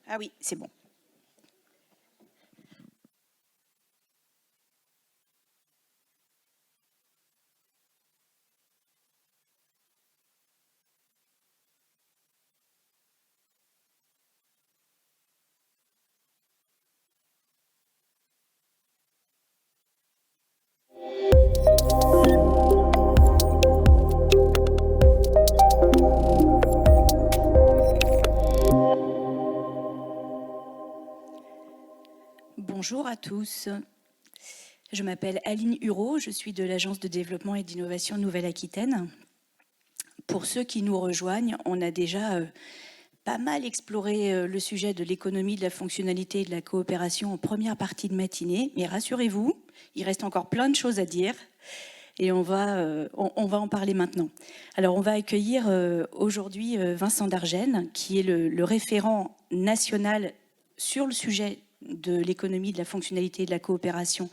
Ah oui, c'est bon. Bonjour à tous. Je m'appelle Aline Hureau, je suis de l'Agence de développement et d'innovation Nouvelle-Aquitaine. Pour ceux qui nous rejoignent, on a déjà pas mal exploré le sujet de l'économie, de la fonctionnalité et de la coopération en première partie de matinée. Mais rassurez-vous, il reste encore plein de choses à dire et on va en parler maintenant. Alors on va accueillir aujourd'hui Vincent Dargène, qui est le référent national sur le sujet de l'économie, de la fonctionnalité et de la coopération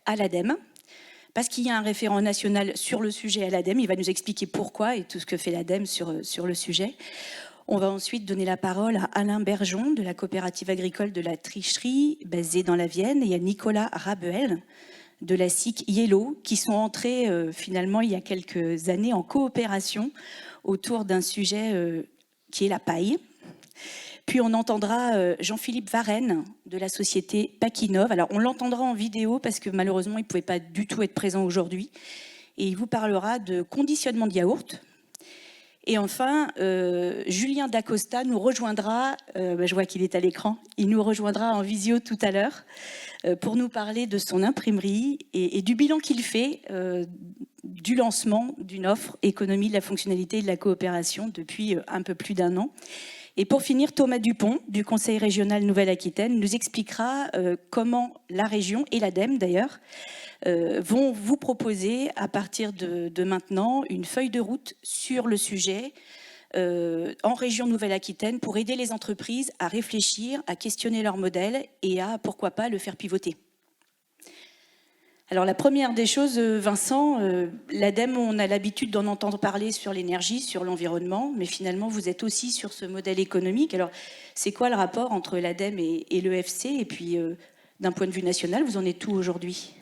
à l'ADEME, parce qu'il y a un référent national sur le sujet à l'ADEME. Il va nous expliquer pourquoi et tout ce que fait l'ADEME sur le sujet. On va ensuite donner la parole à Alain Bergeon de la coopérative agricole de la Tricherie, basée dans la Vienne, et à Nicolas Rabuel de la SIC Yellow, qui sont entrés finalement il y a quelques années en coopération autour d'un sujet qui est la paille. Puis on entendra Jean-Philippe Varenne de la société Paquinov. Alors on l'entendra en vidéo parce que malheureusement il ne pouvait pas du tout être présent aujourd'hui. Et il vous parlera de conditionnement de yaourt. Et enfin, Julien Dacosta nous rejoindra, je vois qu'il est à l'écran, il nous rejoindra en visio tout à l'heure pour nous parler de son imprimerie et du bilan qu'il fait du lancement d'une offre économie de la fonctionnalité et de la coopération depuis un peu plus d'1 an. Et pour finir, Thomas Dupont, du Conseil régional Nouvelle-Aquitaine, nous expliquera comment la région, et l'ADEME d'ailleurs, vont vous proposer à partir de maintenant une feuille de route sur le sujet en région Nouvelle-Aquitaine pour aider les entreprises à réfléchir, à questionner leur modèle et à, pourquoi pas, le faire pivoter. Alors la première des choses, Vincent, l'ADEME, on a l'habitude d'en entendre parler sur l'énergie, sur l'environnement, mais finalement vous êtes aussi sur ce modèle économique. Alors c'est quoi le rapport entre l'ADEME et l'EFC? Et puis d'un point de vue national, vous en êtes où aujourd'hui?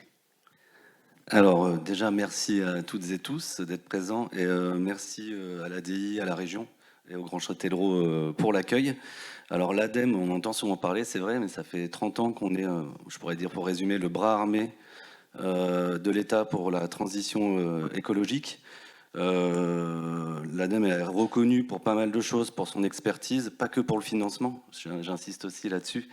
Alors déjà merci à toutes et tous d'être présents et merci à l'ADI, à la région et au Grand Châtellerault pour l'accueil. Alors l'ADEME, on entend souvent parler, c'est vrai, mais ça fait 30 ans qu'on est, je pourrais dire pour résumer, le bras armé de l'État pour la transition écologique. L'ADEME est reconnue pour pas mal de choses, pour son expertise, pas que pour le financement, j'insiste aussi là-dessus,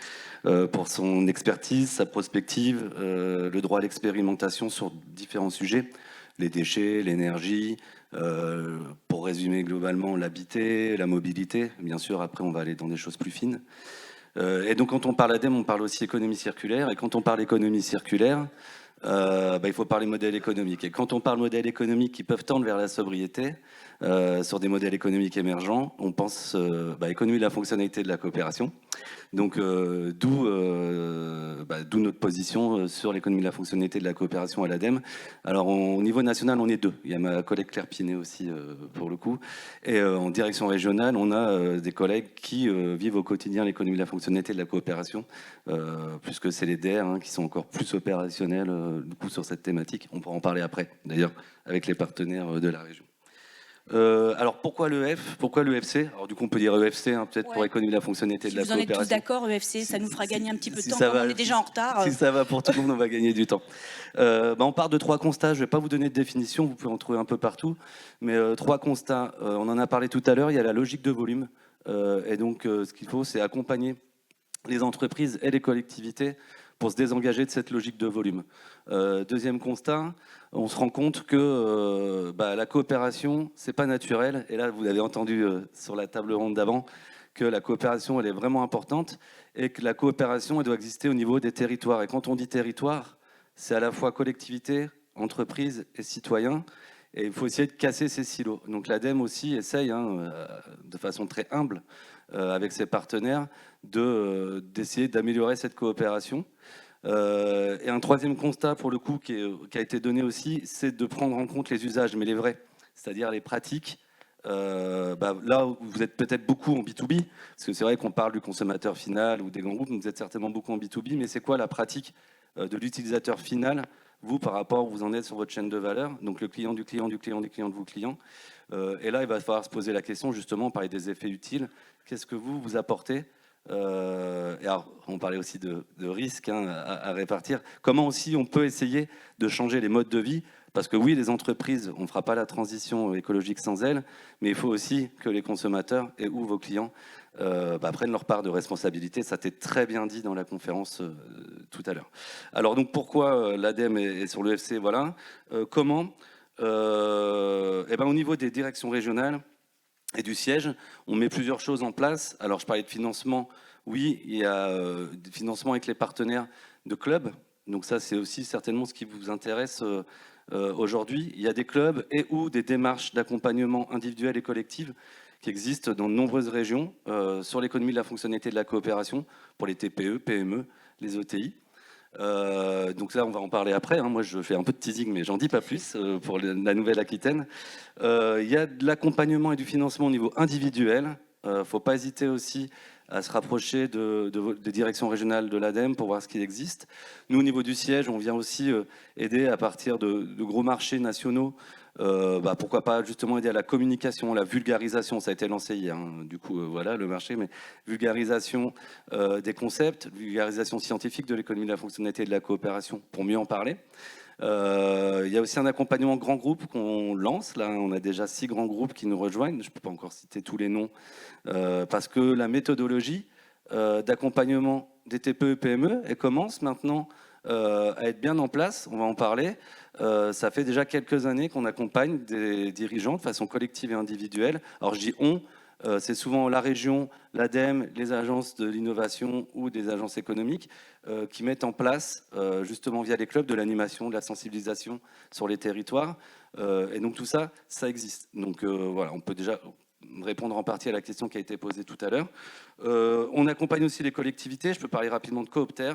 pour son expertise, sa prospective, le droit à l'expérimentation sur différents sujets, les déchets, l'énergie, pour résumer globalement l'habité, la mobilité, bien sûr, après on va aller dans des choses plus fines. Et donc quand on parle ADEME, on parle aussi économie circulaire, et quand on parle économie circulaire, il faut parler modèle économique. Et quand on parle modèle économique qui peuvent tendre vers la sobriété, sur des modèles économiques émergents, on pense économie de la fonctionnalité de la coopération. Donc d'où notre position sur l'économie de la fonctionnalité de la coopération à l'ADEME. Alors au niveau national, on est deux. Il y a ma collègue Claire Pinet aussi pour le coup. Et en direction régionale, on a des collègues qui vivent au quotidien l'économie de la fonctionnalité de la coopération, plus que c'est les DER qui sont encore plus opérationnels du coup, sur cette thématique. On pourra en parler après, d'ailleurs, avec les partenaires de la région. Alors pourquoi l'EF? Pourquoi l'EFC? Alors du coup on peut dire EFC peut-être pour économie de la fonctionnalité de la coopération. Si vous en êtes tous d'accord, EFC, ça nous fera gagner un petit peu de temps, comme on est déjà en retard. Si ça va pour tout le monde, on va gagner du temps. On part de 3 constats, je ne vais pas vous donner de définition, vous pouvez en trouver un peu partout, mais 3 constats, on en a parlé tout à l'heure, il y a la logique de volume, et donc ce qu'il faut c'est accompagner les entreprises et les collectivités pour se désengager de cette logique de volume. Deuxième constat, on se rend compte que la coopération, c'est pas naturel. Et là, vous l'avez entendu sur la table ronde d'avant, que la coopération, elle est vraiment importante et que la coopération, elle doit exister au niveau des territoires. Et quand on dit territoire, c'est à la fois collectivité, entreprise et citoyens. Et il faut essayer de casser ces silos. Donc l'ADEME aussi essaye, de façon très humble, avec ses partenaires, d'essayer d'améliorer cette coopération. Et un troisième constat, pour le coup, qui a été donné aussi, c'est de prendre en compte les usages, mais les vrais, c'est-à-dire les pratiques là, vous êtes peut-être beaucoup en B2B, parce que c'est vrai qu'on parle du consommateur final ou des grands groupes, vous êtes certainement beaucoup en B2B, mais c'est quoi la pratique de l'utilisateur final, vous, par rapport où vous en êtes sur votre chaîne de valeur, donc le client du client du client du client de vos clients. Et là, il va falloir se poser la question, justement, parler des effets utiles. Qu'est-ce que vous apportez et alors, on parlait aussi de risques à répartir. Comment aussi on peut essayer de changer les modes de vie? Parce que oui, les entreprises, on ne fera pas la transition écologique sans elles, mais il faut aussi que les consommateurs et ou vos clients prennent leur part de responsabilité. Ça t'est très bien dit dans la conférence tout à l'heure. Alors donc pourquoi l'ADEME est sur l'EFC? Voilà. Comment au niveau des directions régionales et du siège, on met plusieurs choses en place. Alors je parlais de financement. Oui, il y a des financements avec les partenaires de clubs. Donc ça, c'est aussi certainement ce qui vous intéresse aujourd'hui. Il y a des clubs et ou des démarches d'accompagnement individuel et collective qui existent dans de nombreuses régions sur l'économie de la fonctionnalité de la coopération pour les TPE, PME, les ETI. Donc là, on va en parler après. Moi, je fais un peu de teasing, mais j'en dis pas plus pour la Nouvelle-Aquitaine. Il y a de l'accompagnement et du financement au niveau individuel. Il ne faut pas hésiter aussi à se rapprocher des directions régionales de l'ADEME pour voir ce qu'il existe. Nous, au niveau du siège, on vient aussi aider à partir de gros marchés nationaux. Pourquoi pas justement aider à la communication, à la vulgarisation, ça a été lancé hier, du coup voilà le marché, mais vulgarisation des concepts, vulgarisation scientifique de l'économie de la fonctionnalité et de la coopération pour mieux en parler. Il y a aussi un accompagnement grand groupe qu'on lance, là on a déjà 6 grands groupes qui nous rejoignent, je ne peux pas encore citer tous les noms, parce que la méthodologie d'accompagnement des TPE et PME, elle commence maintenant à être bien en place, on va en parler. Ça fait déjà quelques années qu'on accompagne des dirigeants de façon collective et individuelle. Alors je dis on, c'est souvent la région, l'ADEME, les agences de l'innovation ou des agences économiques qui mettent en place, justement via les clubs, de l'animation, de la sensibilisation sur les territoires. Et donc tout ça, ça existe. Donc voilà, on peut déjà répondre en partie à la question qui a été posée tout à l'heure. On accompagne aussi les collectivités. Je peux parler rapidement de Coopter,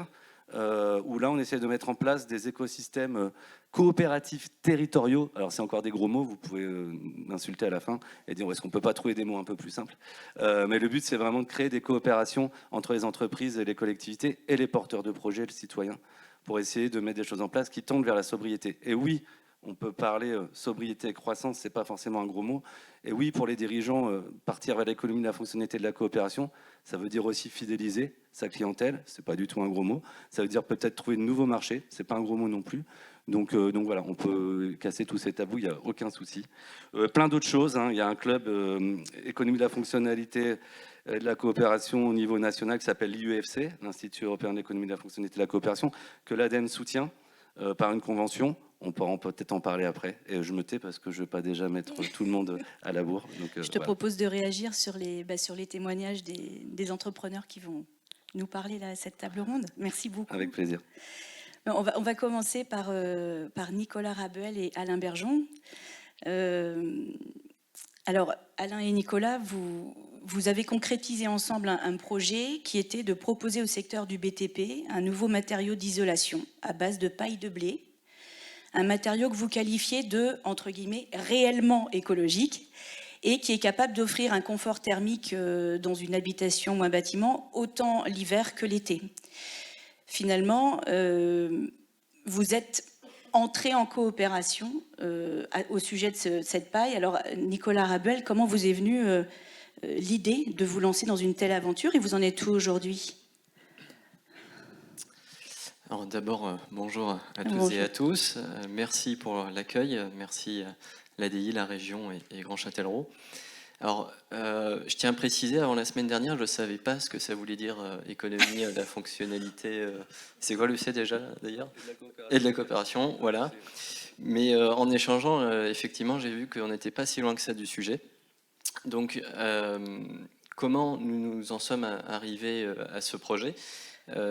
où là on essaie de mettre en place des écosystèmes coopératifs territoriaux. Alors c'est encore des gros mots, vous pouvez m'insulter à la fin et dire est-ce qu'on ne peut pas trouver des mots un peu plus simples, mais le but c'est vraiment de créer des coopérations entre les entreprises et les collectivités et les porteurs de projets, les citoyens, pour essayer de mettre des choses en place qui tendent vers la sobriété. Et oui, on peut parler sobriété et croissance, c'est pas forcément un gros mot. Et oui, pour les dirigeants, partir vers l'économie de la fonctionnalité de la coopération, ça veut dire aussi fidéliser sa clientèle, c'est pas du tout un gros mot. Ça veut dire peut-être trouver de nouveaux marchés, c'est pas un gros mot non plus. Donc voilà, on peut casser tous ces tabous, il n'y a aucun souci. Plein d'autres choses, il y a un club économie de la fonctionnalité et de la coopération au niveau national qui s'appelle l'IUFC, l'Institut européen d'économie de la fonctionnalité de la coopération, que l'ADEME soutient par une convention. On pourra peut-être en parler après. Et je me tais parce que je ne veux pas déjà mettre tout le monde à la bourre. Donc, je te propose de réagir sur les témoignages des entrepreneurs qui vont nous parler là, à cette table ronde. Merci beaucoup. Avec plaisir. On va commencer par Nicolas Rabuel et Alain Bergeon. Alors, Alain et Nicolas, vous avez concrétisé ensemble un projet qui était de proposer au secteur du BTP un nouveau matériau d'isolation à base de paille de blé, un matériau que vous qualifiez de, entre guillemets, réellement écologique et qui est capable d'offrir un confort thermique dans une habitation ou un bâtiment autant l'hiver que l'été. Finalement, vous êtes entré en coopération au sujet de cette paille. Alors, Nicolas Rabuel, comment vous est venue l'idée de vous lancer dans une telle aventure et vous en êtes où aujourd'hui ? Alors d'abord, bonjour à toutes Bonjour. et à tous. Merci pour l'accueil. Merci à l'ADI, la région et Grand Châtellerault. Alors, je tiens à préciser, avant la semaine dernière, je ne savais pas ce que ça voulait dire économie de la fonctionnalité. C'est quoi le C déjà, d'ailleurs ? Et de la coopération, voilà. Mais en échangeant, effectivement, j'ai vu qu'on n'était pas si loin que ça du sujet. Donc, comment nous nous en sommes arrivés à ce projet ?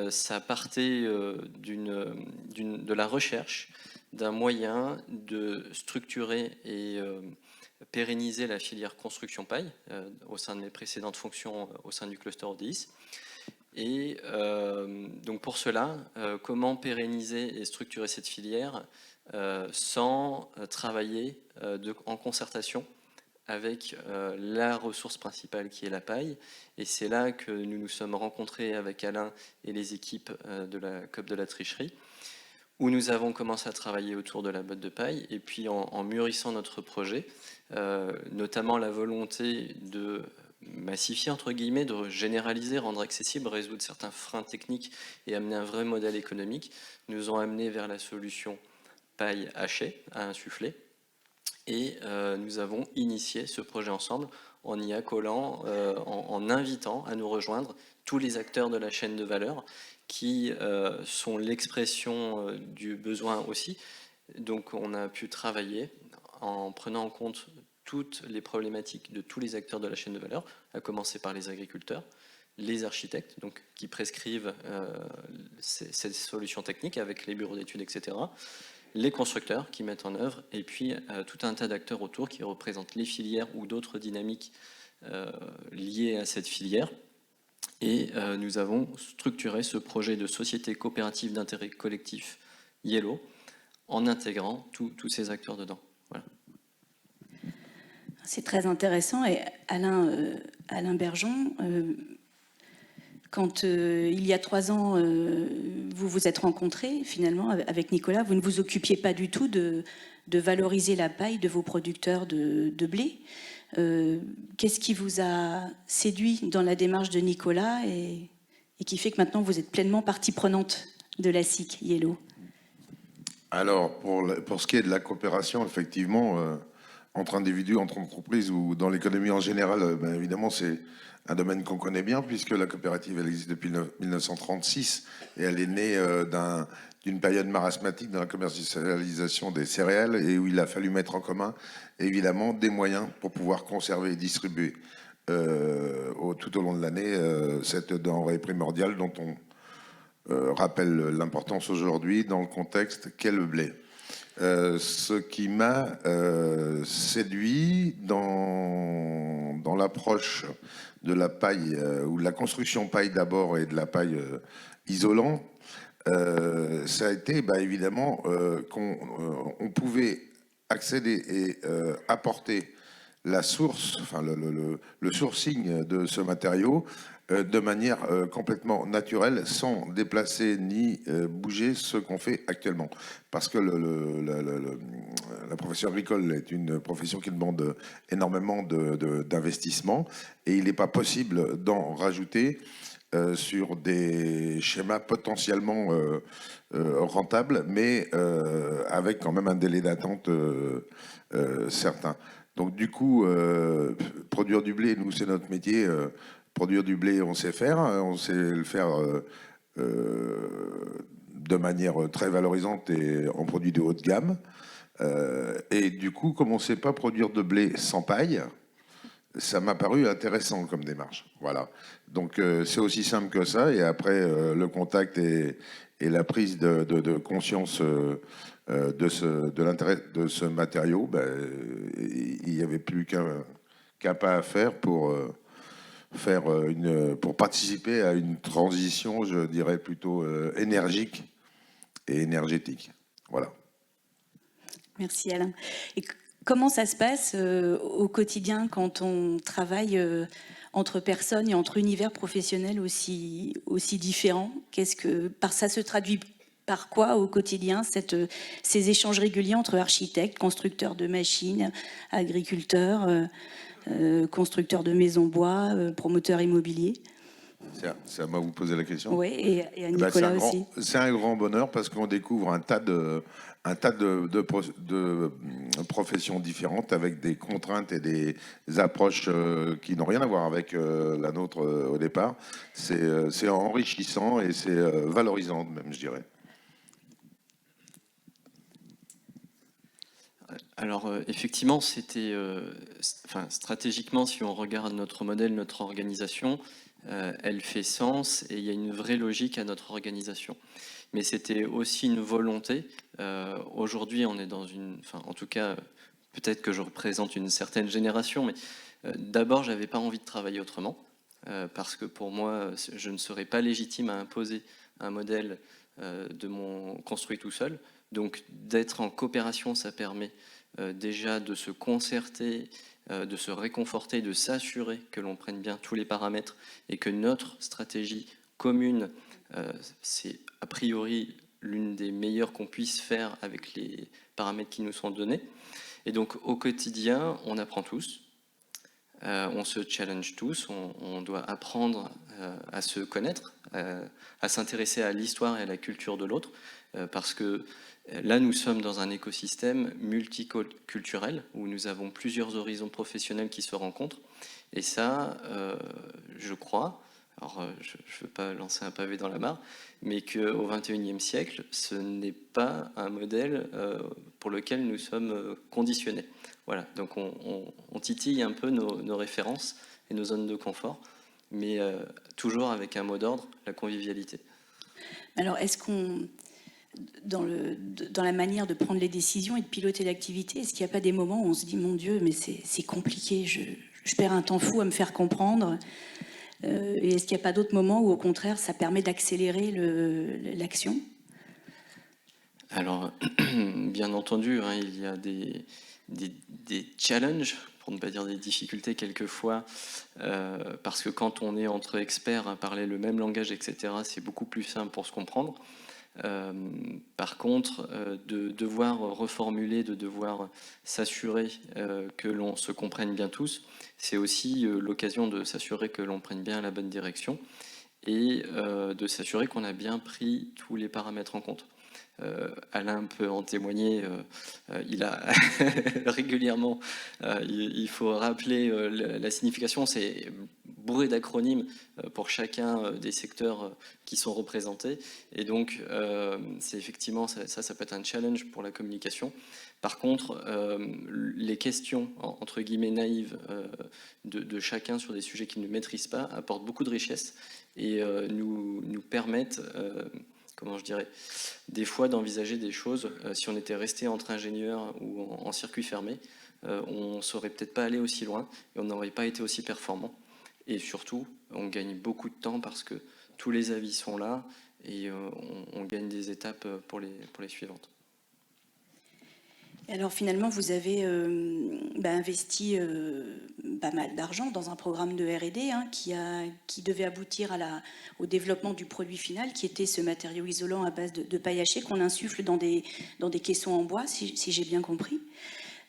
Ça partait de la recherche d'un moyen de structurer et pérenniser la filière construction paille au sein de mes précédentes fonctions au sein du cluster ODS. Et donc pour cela, comment pérenniser et structurer cette filière sans travailler en concertation avec la ressource principale qui est la paille. Et c'est là que nous nous sommes rencontrés avec Alain et les équipes de la COP de la tricherie, où nous avons commencé à travailler autour de la botte de paille. Et puis en mûrissant notre projet, notamment la volonté de massifier, entre guillemets, de généraliser, rendre accessible, résoudre certains freins techniques et amener un vrai modèle économique, nous ont amené vers la solution paille hachée à insuffler. Et nous avons initié ce projet ensemble en y accolant, en invitant à nous rejoindre tous les acteurs de la chaîne de valeur qui sont l'expression du besoin aussi. Donc on a pu travailler en prenant en compte toutes les problématiques de tous les acteurs de la chaîne de valeur, à commencer par les agriculteurs, les architectes, donc, qui prescrivent ces solutions techniques avec les bureaux d'études, etc., les constructeurs qui mettent en œuvre, et puis tout un tas d'acteurs autour qui représentent les filières ou d'autres dynamiques liées à cette filière. Et nous avons structuré ce projet de société coopérative d'intérêt collectif Yellow en intégrant tous ces acteurs dedans. Voilà. C'est très intéressant. Et Alain Bergeon, quand il y a 3 ans, vous vous êtes rencontrés finalement avec Nicolas, vous ne vous occupiez pas du tout de valoriser la paille de vos producteurs de blé. Qu'est-ce qui vous a séduit dans la démarche de Nicolas et qui fait que maintenant vous êtes pleinement partie prenante de la SIC Yellow? Alors, pour ce qui est de la coopération, effectivement, entre individus, entre entreprises ou dans l'économie en général, ben évidemment, c'est un domaine qu'on connaît bien puisque la coopérative, elle existe depuis 1936 et elle est née d'une période marasmatique dans la commercialisation des céréales et où il a fallu mettre en commun, évidemment, des moyens pour pouvoir conserver et distribuer tout au long de l'année cette denrée primordiale dont on rappelle l'importance aujourd'hui dans le contexte qu'est le blé. Ce qui m'a séduit dans l'approche de la paille, ou de la construction paille d'abord et de la paille isolant, ça a été évidemment qu'on pouvait accéder et apporter la source, enfin le sourcing de ce matériau de manière complètement naturelle, sans déplacer ni bouger ce qu'on fait actuellement. Parce que la profession agricole est une profession qui demande énormément d'investissement et il n'est pas possible d'en rajouter sur des schémas potentiellement rentables, mais avec quand même un délai d'attente certain. Donc du coup, produire du blé, nous, c'est notre métier. Produire du blé, on sait le faire de manière très valorisante et en produit de haute gamme. Et du coup, comme on ne sait pas produire de blé sans paille, ça m'a paru intéressant comme démarche. Voilà. Donc c'est aussi simple que ça. Et après, le contact et la prise de conscience de l'intérêt de ce matériau, il n'y avait plus qu'un pas à faire pour participer à une transition, je dirais plutôt énergique et énergétique. Voilà. Merci Alain. Et comment ça se passe au quotidien quand on travaille entre personnes et entre univers professionnels aussi différents? Ça se traduit par quoi au quotidien, ces échanges réguliers entre architectes, constructeurs de machines, agriculteurs, constructeurs de maisons bois, promoteurs immobiliers? C'est à moi de vous poser la question. Oui, et à Nicolas aussi. C'est un grand bonheur parce qu'on découvre un tas de professions différentes avec des contraintes et des approches qui n'ont rien à voir avec la nôtre au départ. C'est enrichissant et c'est valorisant même, je dirais. Alors effectivement, stratégiquement, si on regarde notre modèle, notre organisation, elle fait sens et il y a une vraie logique à notre organisation. Mais c'était aussi une volonté. Aujourd'hui, on est en tout cas, peut-être que je représente une certaine génération, mais d'abord, j'avais pas envie de travailler autrement, parce que pour moi, je ne serais pas légitime à imposer un modèle construit tout seul. Donc, d'être en coopération, ça permet déjà de se concerter de se réconforter, de s'assurer que l'on prenne bien tous les paramètres et que notre stratégie commune, c'est a priori l'une des meilleures qu'on puisse faire avec les paramètres qui nous sont donnés. Et donc au quotidien, on apprend tous, on se challenge tous, on doit apprendre à se connaître, à s'intéresser à l'histoire et à la culture de l'autre, parce que là, nous sommes dans un écosystème multiculturel où nous avons plusieurs horizons professionnels qui se rencontrent. Et ça, je crois, alors je ne veux pas lancer un pavé dans la mare, mais qu'au XXIe siècle, ce n'est pas un modèle pour lequel nous sommes conditionnés. Voilà, donc on titille un peu nos références et nos zones de confort, mais toujours avec un mot d'ordre, la convivialité. Alors, est-ce qu'on, dans la manière de prendre les décisions et de piloter l'activité, est-ce qu'il n'y a pas des moments où on se dit, mon Dieu, mais c'est compliqué, je perds un temps fou à me faire comprendre, et est-ce qu'il n'y a pas d'autres moments où, au contraire, ça permet d'accélérer l'action ? Alors, bien entendu, hein, il y a des challenges, pour ne pas dire des difficultés quelquefois, parce que quand on est entre experts à parler le même langage, etc., c'est beaucoup plus simple pour se comprendre. Par contre, de devoir reformuler, de devoir s'assurer que l'on se comprenne bien tous, c'est aussi l'occasion de s'assurer que l'on prenne bien la bonne direction et de s'assurer qu'on a bien pris tous les paramètres en compte. Alain peut en témoigner, il a régulièrement, il faut rappeler la signification, c'est bourré d'acronymes pour chacun des secteurs qui sont représentés, et donc c'est effectivement, ça peut être un challenge pour la communication. Par contre, les questions, entre guillemets, naïves de chacun sur des sujets qu'il ne maîtrise pas apportent beaucoup de richesse et nous permettent comment je dirais, des fois d'envisager des choses, si on était resté entre ingénieurs ou en circuit fermé, on ne saurait peut-être pas aller aussi loin et on n'aurait pas été aussi performant. Et surtout, on gagne beaucoup de temps parce que tous les avis sont là et on gagne des étapes pour les suivantes. Alors finalement, vous avez investi pas mal d'argent dans un programme de R&D qui devait aboutir au développement du produit final, qui était ce matériau isolant à base de paille hachée qu'on insuffle dans des caissons en bois, si j'ai bien compris.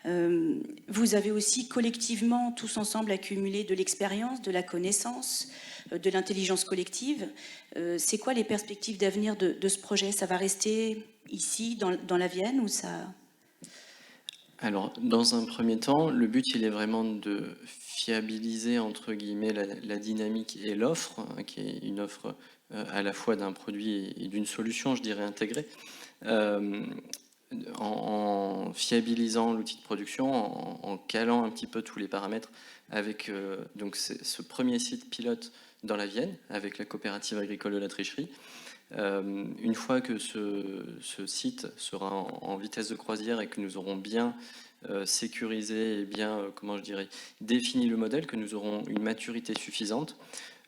Vous avez aussi collectivement, tous ensemble, accumulé de l'expérience, de la connaissance, de l'intelligence collective. C'est quoi les perspectives d'avenir de ce projet ? Ça va rester ici, dans la Vienne, ou ça... Alors, dans un premier temps, le but, il est vraiment de fiabiliser, entre guillemets, la dynamique et l'offre, hein, qui est une offre à la fois d'un produit et d'une solution, je dirais, intégrée, en fiabilisant l'outil de production, en calant un petit peu tous les paramètres avec donc ce premier site pilote dans la Vienne, avec la coopérative agricole de la Tricherie. Une fois que ce site sera en vitesse de croisière et que nous aurons bien sécurisé et bien, comment je dirais, défini le modèle, que nous aurons une maturité suffisante,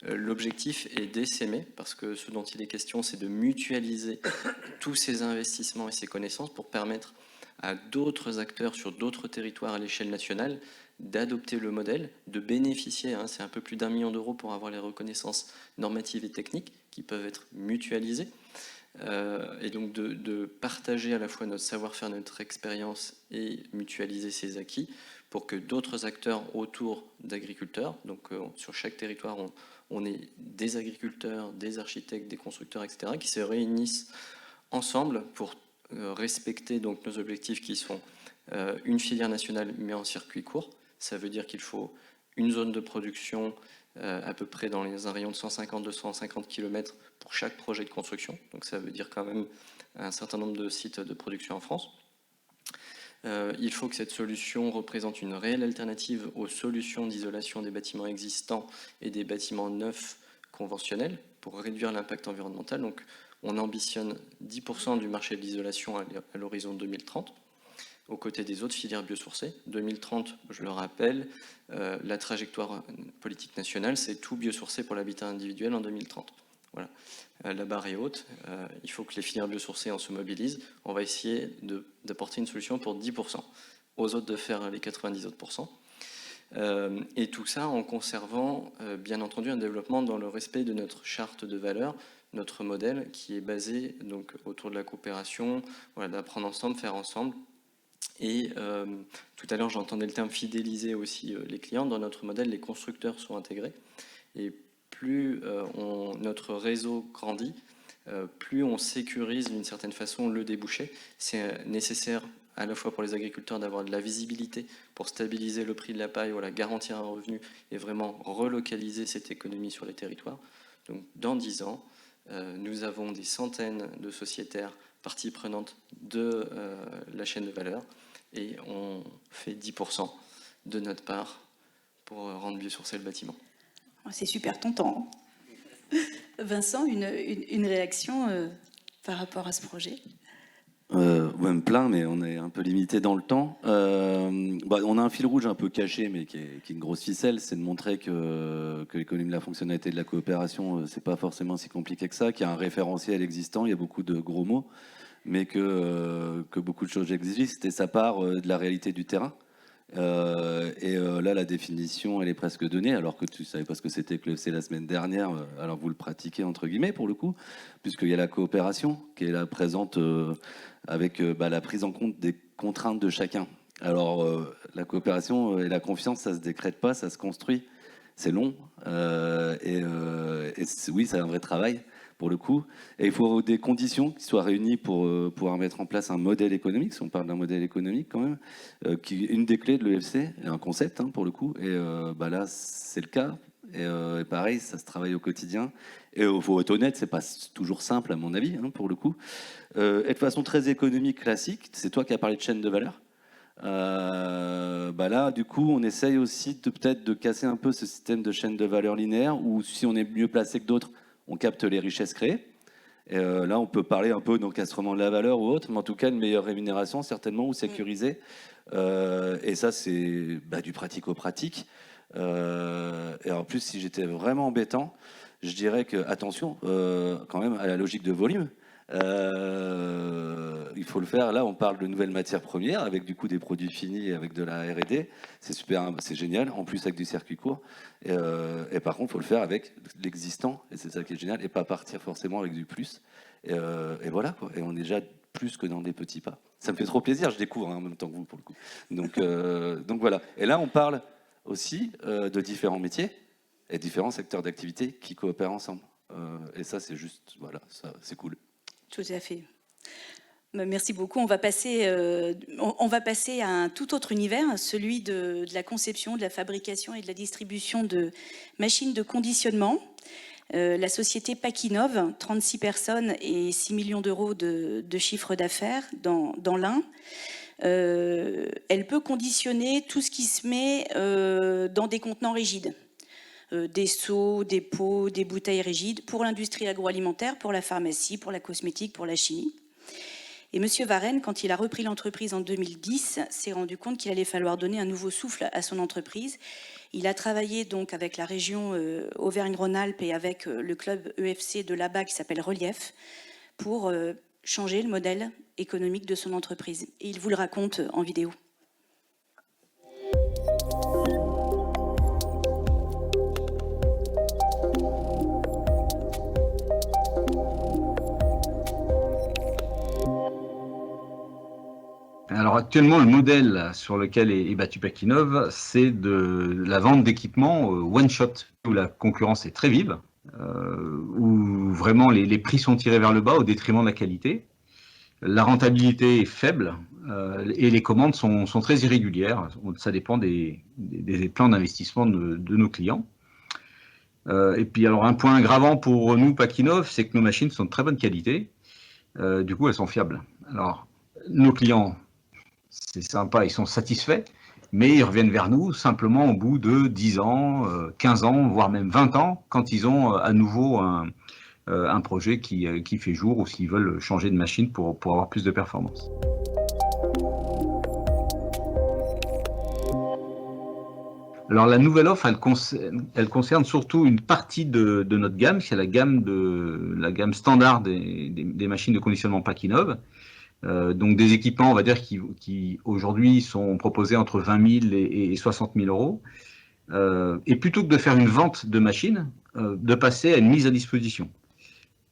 l'objectif est d'essaimer, parce que ce dont il est question, c'est de mutualiser tous ces investissements et ces connaissances pour permettre à d'autres acteurs sur d'autres territoires à l'échelle nationale d'adopter le modèle, de bénéficier, c'est un peu plus d'1 million d'euros pour avoir les reconnaissances normatives et techniques qui peuvent être mutualisées, et donc de partager à la fois notre savoir-faire, notre expérience et mutualiser ces acquis pour que d'autres acteurs autour d'agriculteurs, donc sur chaque territoire on est des agriculteurs, des architectes, des constructeurs, etc., qui se réunissent ensemble pour respecter donc nos objectifs qui sont une filière nationale mais en circuit court. Ça veut dire qu'il faut une zone de production à peu près dans un rayon de 150-250 km pour chaque projet de construction. Donc ça veut dire quand même un certain nombre de sites de production en France. Il faut que cette solution représente une réelle alternative aux solutions d'isolation des bâtiments existants et des bâtiments neufs conventionnels pour réduire l'impact environnemental. Donc on ambitionne 10% du marché de l'isolation à l'horizon 2030. Aux côtés des autres filières biosourcées. 2030, je le rappelle, la trajectoire politique nationale, c'est tout biosourcé pour l'habitat individuel en 2030. Voilà. La barre est haute, il faut que les filières biosourcées en se mobilisent. On va essayer d'apporter une solution pour 10%, aux autres de faire les 90 autres %. Et tout ça en conservant, bien entendu, un développement dans le respect de notre charte de valeurs, notre modèle qui est basé donc autour de la coopération, voilà, d'apprendre ensemble, faire ensemble. Et tout à l'heure, j'entendais le terme fidéliser aussi les clients. Dans notre modèle, les constructeurs sont intégrés. Et plus notre réseau grandit, plus on sécurise d'une certaine façon le débouché. C'est nécessaire à la fois pour les agriculteurs d'avoir de la visibilité pour stabiliser le prix de la paille, voilà, garantir un revenu et vraiment relocaliser cette économie sur les territoires. Donc dans 10 ans, nous avons des centaines de sociétaires parties prenantes de la chaîne de valeur et on fait 10% de notre part pour rendre biosourcé le bâtiment. C'est super tentant. Vincent, une réaction par rapport à ce projet? Ouais, plein, mais on est un peu limité dans le temps. On a un fil rouge un peu caché, mais qui est une grosse ficelle, c'est de montrer que l'économie de la fonctionnalité de la coopération, c'est pas forcément si compliqué que ça, qu'il y a un référentiel existant, il y a beaucoup de gros mots, mais que beaucoup de choses existent, et ça part de la réalité du terrain. Là, la définition, elle est presque donnée, alors que tu ne savais pas ce que c'était que l'EFC la semaine dernière, alors vous le pratiquez entre guillemets pour le coup, puisqu'il y a la coopération qui est là présente avec la prise en compte des contraintes de chacun. Alors, la coopération et la confiance, ça ne se décrète pas, ça se construit, c'est long, oui, c'est un vrai travail pour le coup. Et il faut des conditions qui soient réunies pour pouvoir mettre en place un modèle économique, si on parle d'un modèle économique quand même, qui est une des clés de l'EFC, un concept pour le coup. Et là, c'est le cas. Et pareil, ça se travaille au quotidien. Et il faut être honnête, c'est pas toujours simple à mon avis, pour le coup. Et de façon très économique classique, c'est toi qui as parlé de chaîne de valeur. Là, du coup, on essaye aussi peut-être de casser un peu ce système de chaîne de valeur linéaire, où si on est mieux placé que d'autres, on capte les richesses créées. Et là, on peut parler un peu d'encastrement de la valeur ou autre, mais en tout cas, une meilleure rémunération, certainement, ou sécurisée. Et ça, c'est du pratico-pratique. Et en plus, si j'étais vraiment embêtant, je dirais que, attention, quand même, à la logique de volume. Il faut le faire. Là, on parle de nouvelles matières premières avec du coup des produits finis, avec de la R&D. C'est super, c'est génial. En plus avec du circuit court. Et par contre, il faut le faire avec l'existant. Et c'est ça qui est génial. Et pas partir forcément avec du plus. Et voilà quoi. Et on est déjà plus que dans des petits pas. Ça me fait trop plaisir. Je découvre en même temps que vous pour le coup. Donc voilà. Et là, on parle aussi de différents métiers et différents secteurs d'activité qui coopèrent ensemble. Et ça, c'est juste, voilà, ça, c'est cool. Tout à fait. Merci beaucoup. On va passer à un tout autre univers, celui de la conception, de la fabrication et de la distribution de machines de conditionnement. La société Pakinov, 36 personnes et 6 millions d'euros de chiffre d'affaires dans l'Ain. Elle peut conditionner tout ce qui se met dans des contenants rigides. Des seaux, des pots, des bouteilles rigides pour l'industrie agroalimentaire, pour la pharmacie, pour la cosmétique, pour la chimie. Et M. Varenne, quand il a repris l'entreprise en 2010, s'est rendu compte qu'il allait falloir donner un nouveau souffle à son entreprise. Il a travaillé donc avec la région Auvergne-Rhône-Alpes et avec le club EFC de là-bas qui s'appelle Relief pour changer le modèle économique de son entreprise. Et il vous le raconte en vidéo. Alors actuellement, le modèle sur lequel est battu Pakinov, c'est de la vente d'équipements one shot, où la concurrence est très vive, où vraiment les prix sont tirés vers le bas au détriment de la qualité. La rentabilité est faible et les commandes sont très irrégulières. Ça dépend des plans d'investissement de nos clients. Et puis alors un point aggravant pour nous, Pakinov, c'est que nos machines sont de très bonne qualité. Du coup, elles sont fiables. Alors, nos clients, c'est sympa, ils sont satisfaits, mais ils reviennent vers nous simplement au bout de 10 ans, 15 ans, voire même 20 ans, quand ils ont à nouveau un projet qui fait jour ou s'ils veulent changer de machine pour avoir plus de performance. Alors la nouvelle offre, elle concerne surtout une partie de notre gamme, c'est la gamme standard des machines de conditionnement Pakinov. Donc des équipements, on va dire, qui aujourd'hui sont proposés entre 20 000 et 60 000 euros. Et plutôt que de faire une vente de machines, de passer à une mise à disposition.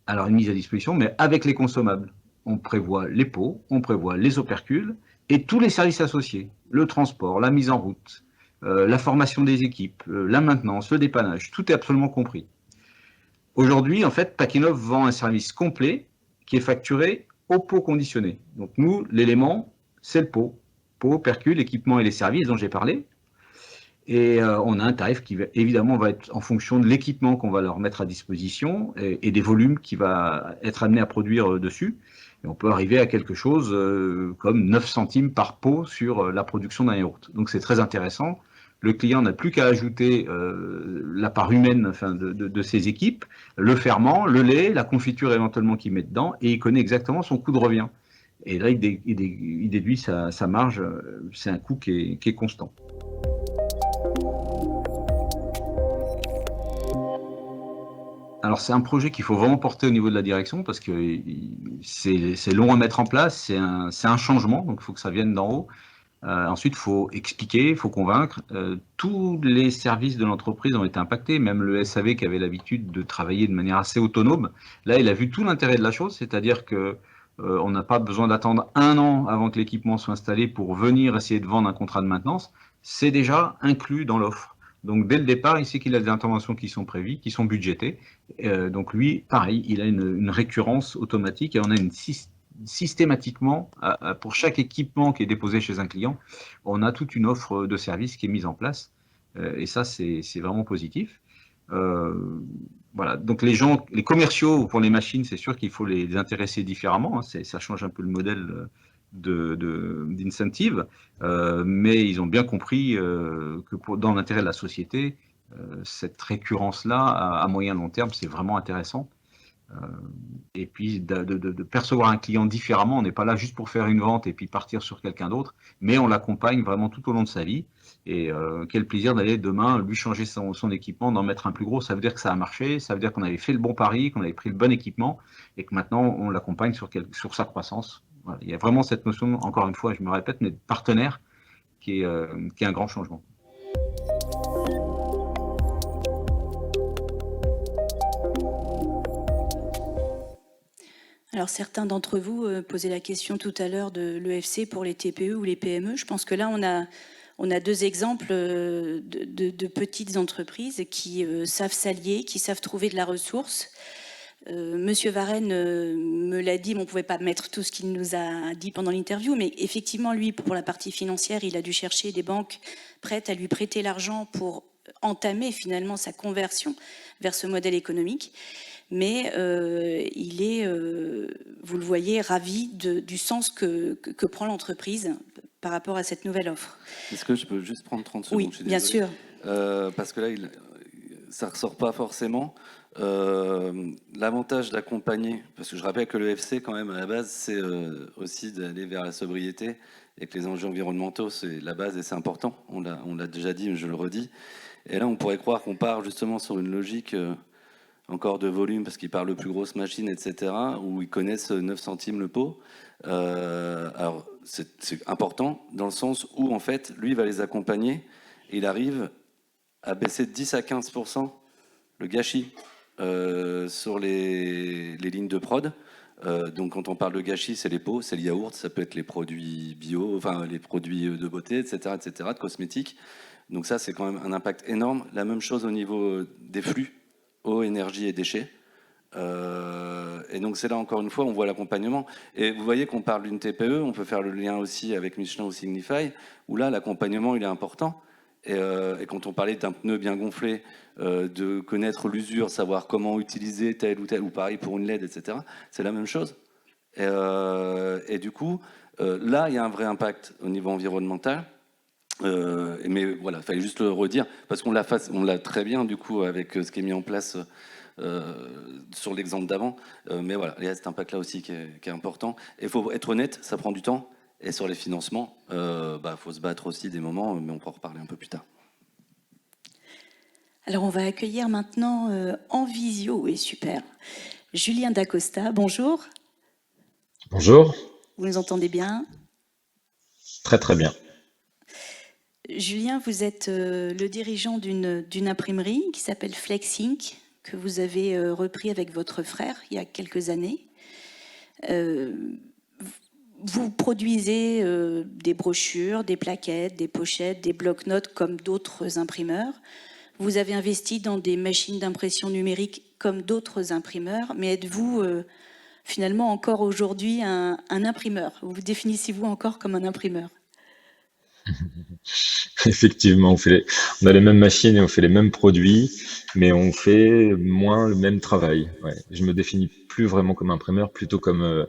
Alors une mise à disposition, mais avec les consommables. On prévoit les pots, on prévoit les opercules et tous les services associés. Le transport, la mise en route, la formation des équipes, la maintenance, le dépannage, tout est absolument compris. Aujourd'hui, en fait, Pakinov vend un service complet qui est facturé au pot conditionné. Donc nous, l'élément, c'est le pot. Pot, percule, équipement et les services dont j'ai parlé. Et on a un tarif qui, évidemment, va être en fonction de l'équipement qu'on va leur mettre à disposition et des volumes qu'il va être amené à produire dessus. Et on peut arriver à quelque chose comme 9 centimes par pot sur la production d'un yaourt. Donc c'est très intéressant. Le client n'a plus qu'à ajouter la part humaine, enfin, de ses équipes, le ferment, le lait, la confiture éventuellement qu'il met dedans, et il connaît exactement son coût de revient. Et là, il déduit sa marge. C'est un coût qui est constant. Alors c'est un projet qu'il faut vraiment porter au niveau de la direction parce que c'est long à mettre en place, c'est un changement, donc il faut que ça vienne d'en haut. Ensuite, il faut expliquer, il faut convaincre. Tous les services de l'entreprise ont été impactés, même le SAV qui avait l'habitude de travailler de manière assez autonome. Là, il a vu tout l'intérêt de la chose, c'est-à-dire que on n'a pas besoin d'attendre 1 an avant que l'équipement soit installé pour venir essayer de vendre un contrat de maintenance. C'est déjà inclus dans l'offre. Donc dès le départ, il sait qu'il a des interventions qui sont prévues, qui sont budgétées. Donc lui, pareil, il a une récurrence automatique et on a systématiquement, pour chaque équipement qui est déposé chez un client, on a toute une offre de services qui est mise en place. Et ça, c'est vraiment positif. Voilà. Donc les commerciaux pour les machines, c'est sûr qu'il faut les intéresser différemment. Hein. Ça change un peu le modèle d'incentive, mais ils ont bien compris que dans l'intérêt de la société, cette récurrence-là, à moyen long terme, c'est vraiment intéressant. Et puis de percevoir un client différemment, on n'est pas là juste pour faire une vente et puis partir sur quelqu'un d'autre, mais on l'accompagne vraiment tout au long de sa vie. Et quel plaisir d'aller demain lui changer son équipement, d'en mettre un plus gros. Ça veut dire que ça a marché, ça veut dire qu'on avait fait le bon pari, qu'on avait pris le bon équipement et que maintenant on l'accompagne sur sa croissance. Voilà. Il y a vraiment cette notion, encore une fois, je me répète, mais de partenaire qui est un grand changement. Alors certains d'entre vous posaient la question tout à l'heure de l'EFC pour les TPE ou les PME. Je pense que là, on a 2 exemples de petites entreprises qui savent s'allier, qui savent trouver de la ressource. Monsieur Varenne me l'a dit, mais on ne pouvait pas mettre tout ce qu'il nous a dit pendant l'interview, mais effectivement, lui, pour la partie financière, il a dû chercher des banques prêtes à lui prêter l'argent pour entamer finalement sa conversion vers ce modèle économique. Mais il est, vous le voyez, ravi du sens que prend l'entreprise par rapport à cette nouvelle offre. Est-ce que je peux juste prendre 30 secondes? Oui, bien sûr. Parce que là, ça ne ressort pas forcément. L'avantage d'accompagner, parce que je rappelle que le FC, quand même, à la base, c'est aussi d'aller vers la sobriété et que les enjeux environnementaux, c'est la base et c'est important. On l'a déjà dit, mais je le redis. Et là, on pourrait croire qu'on part justement sur une logique encore de volume, parce qu'ils parlent de plus grosses machines, etc., où ils connaissent 9 centimes le pot. Alors, c'est important dans le sens où, en fait, lui, il va les accompagner et il arrive à baisser de 10 à 15% le gâchis sur les lignes de prod. Donc, quand on parle de gâchis, c'est les pots, c'est le yaourt, ça peut être les produits bio, enfin, les produits de beauté, etc., de cosmétiques. Donc ça, c'est quand même un impact énorme. La même chose au niveau des flux, eau, énergie et déchets. Et donc c'est là encore une fois on voit l'accompagnement et vous voyez qu'on parle d'une TPE, on peut faire le lien aussi avec Michelin ou Signify où là l'accompagnement il est important et quand on parlait d'un pneu bien gonflé, de connaître l'usure, savoir comment utiliser tel ou pareil pour une LED, etc., c'est la même chose et du coup là il y a un vrai impact au niveau environnemental. Mais voilà, il fallait juste le redire parce qu'on l'a très bien du coup avec ce qui est mis en place sur l'exemple d'avant. Mais voilà, il y a cet impact-là aussi qui est important. Et il faut être honnête, ça prend du temps. Et sur les financements, faut se battre aussi des moments, mais on pourra en reparler un peu plus tard. Alors on va accueillir maintenant en visio, oui super, Julien Dacosta, bonjour. Bonjour. Vous nous entendez bien? Très très bien. Julien, vous êtes le dirigeant d'une imprimerie qui s'appelle FlexInk, que vous avez repris avec votre frère il y a quelques années. Vous produisez des brochures, des plaquettes, des pochettes, des blocs-notes comme d'autres imprimeurs. Vous avez investi dans des machines d'impression numérique comme d'autres imprimeurs, mais êtes-vous finalement encore aujourd'hui un imprimeur? Vous vous définissez-vous encore comme un imprimeur? Effectivement, on a les mêmes machines et on fait les mêmes produits, mais on fait moins le même travail. Ouais. Je me définis plus vraiment comme imprimeur, plutôt comme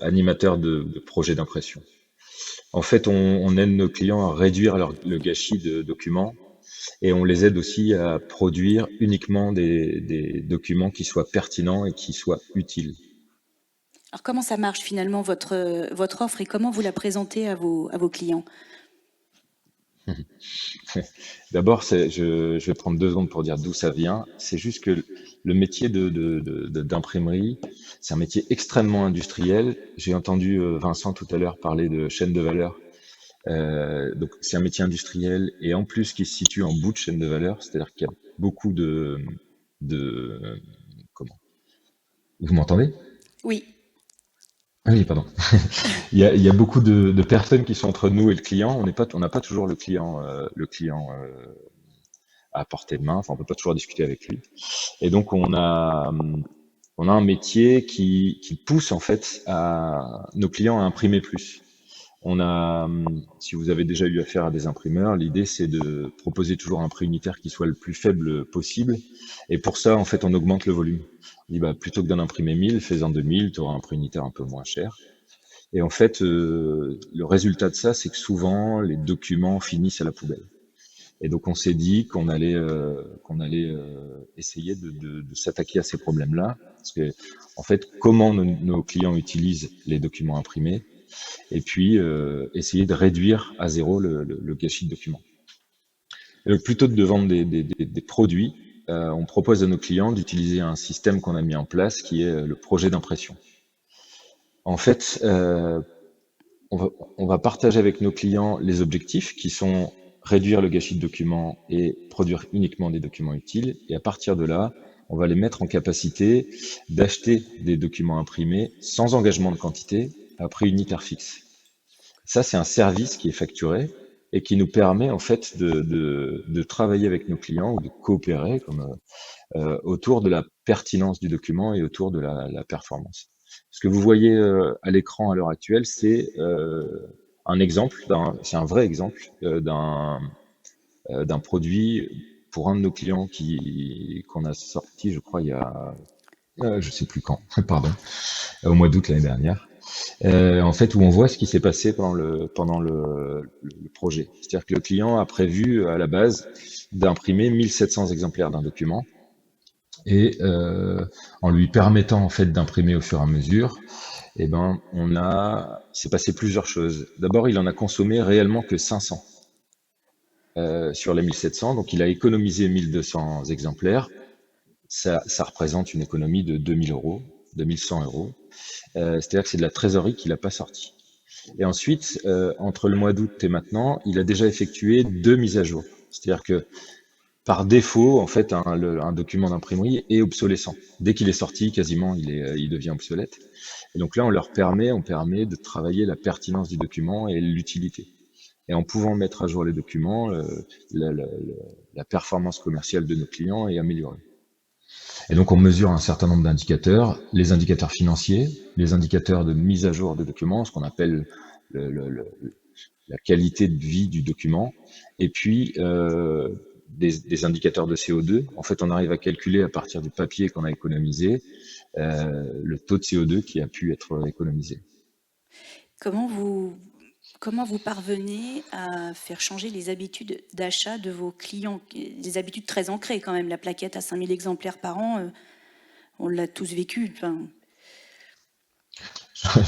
animateur de projets d'impression. En fait, on aide nos clients à réduire le gâchis de documents et on les aide aussi à produire uniquement des documents qui soient pertinents et qui soient utiles. Alors comment ça marche finalement votre offre et comment vous la présentez à vos clients? D'abord, je vais prendre 2 secondes pour dire d'où ça vient. C'est juste que le métier d'imprimerie, c'est un métier extrêmement industriel. J'ai entendu Vincent tout à l'heure parler de chaîne de valeur. Donc, c'est un métier industriel et en plus qui se situe en bout de chaîne de valeur, c'est-à-dire qu'il y a beaucoup de comment? Vous m'entendez? Oui. Ah oui, pardon. Il y a beaucoup de personnes qui sont entre nous et le client. On n'a pas toujours le client à portée de main. Enfin, on peut pas toujours discuter avec lui. Et donc, on a un métier qui pousse en fait nos clients à imprimer plus. Si vous avez déjà eu affaire à des imprimeurs, l'idée c'est de proposer toujours un prix unitaire qui soit le plus faible possible. Et pour ça, en fait, on augmente le volume. On dit, bah, plutôt que d'en imprimer 1000, fais-en 2000, tu auras un prix unitaire un peu moins cher. Et en fait, le résultat de ça, c'est que souvent, les documents finissent à la poubelle. Et donc, on s'est dit qu'on allait essayer de s'attaquer à ces problèmes-là. Parce que, en fait, comment nos clients utilisent les documents imprimés, et puis essayer de réduire à zéro le gâchis de documents. Et donc, plutôt que de vendre des produits, on propose à nos clients d'utiliser un système qu'on a mis en place qui est le projet d'impression. En fait, on va partager avec nos clients les objectifs qui sont réduire le gâchis de documents et produire uniquement des documents utiles. Et à partir de là, on va les mettre en capacité d'acheter des documents imprimés sans engagement de quantité à prix unitaire fixe. Ça, c'est un service qui est facturé et qui nous permet en fait de travailler avec nos clients ou de coopérer autour de la pertinence du document et autour de la performance. Ce que vous voyez à l'écran à l'heure actuelle, c'est un exemple, c'est un vrai exemple d'un produit pour un de nos clients qu'on a sorti, je crois, il y a, je sais plus quand, pardon, au mois d'août l'année dernière. En fait, où on voit ce qui s'est passé pendant le projet. C'est-à-dire que le client a prévu à la base d'imprimer 1700 exemplaires d'un document et en lui permettant en fait d'imprimer au fur et à mesure, eh ben, il s'est passé plusieurs choses. D'abord, il en a consommé réellement que 500 sur les 1700, donc il a économisé 1200 exemplaires. Ça représente une économie de 2000 euros, 2100 euros. C'est-à-dire que c'est de la trésorerie qu'il n'a pas sortie. Et ensuite, entre le mois d'août et maintenant, il a déjà effectué 2 mises à jour. C'est-à-dire que par défaut, en fait, un document d'imprimerie est obsolescent. Dès qu'il est sorti, quasiment, il devient obsolète. Et donc là, on permet de travailler la pertinence du document et l'utilité. Et en pouvant mettre à jour les documents, la performance commerciale de nos clients est améliorée. Et donc, on mesure un certain nombre d'indicateurs, les indicateurs financiers, les indicateurs de mise à jour des documents, ce qu'on appelle la qualité de vie du document, et puis des indicateurs de CO2. En fait, on arrive à calculer à partir du papier qu'on a économisé le taux de CO2 qui a pu être économisé. Comment vous parvenez à faire changer les habitudes d'achat de vos clients? Des habitudes très ancrées quand même. La plaquette à 5000 exemplaires par an, on l'a tous vécu. Enfin...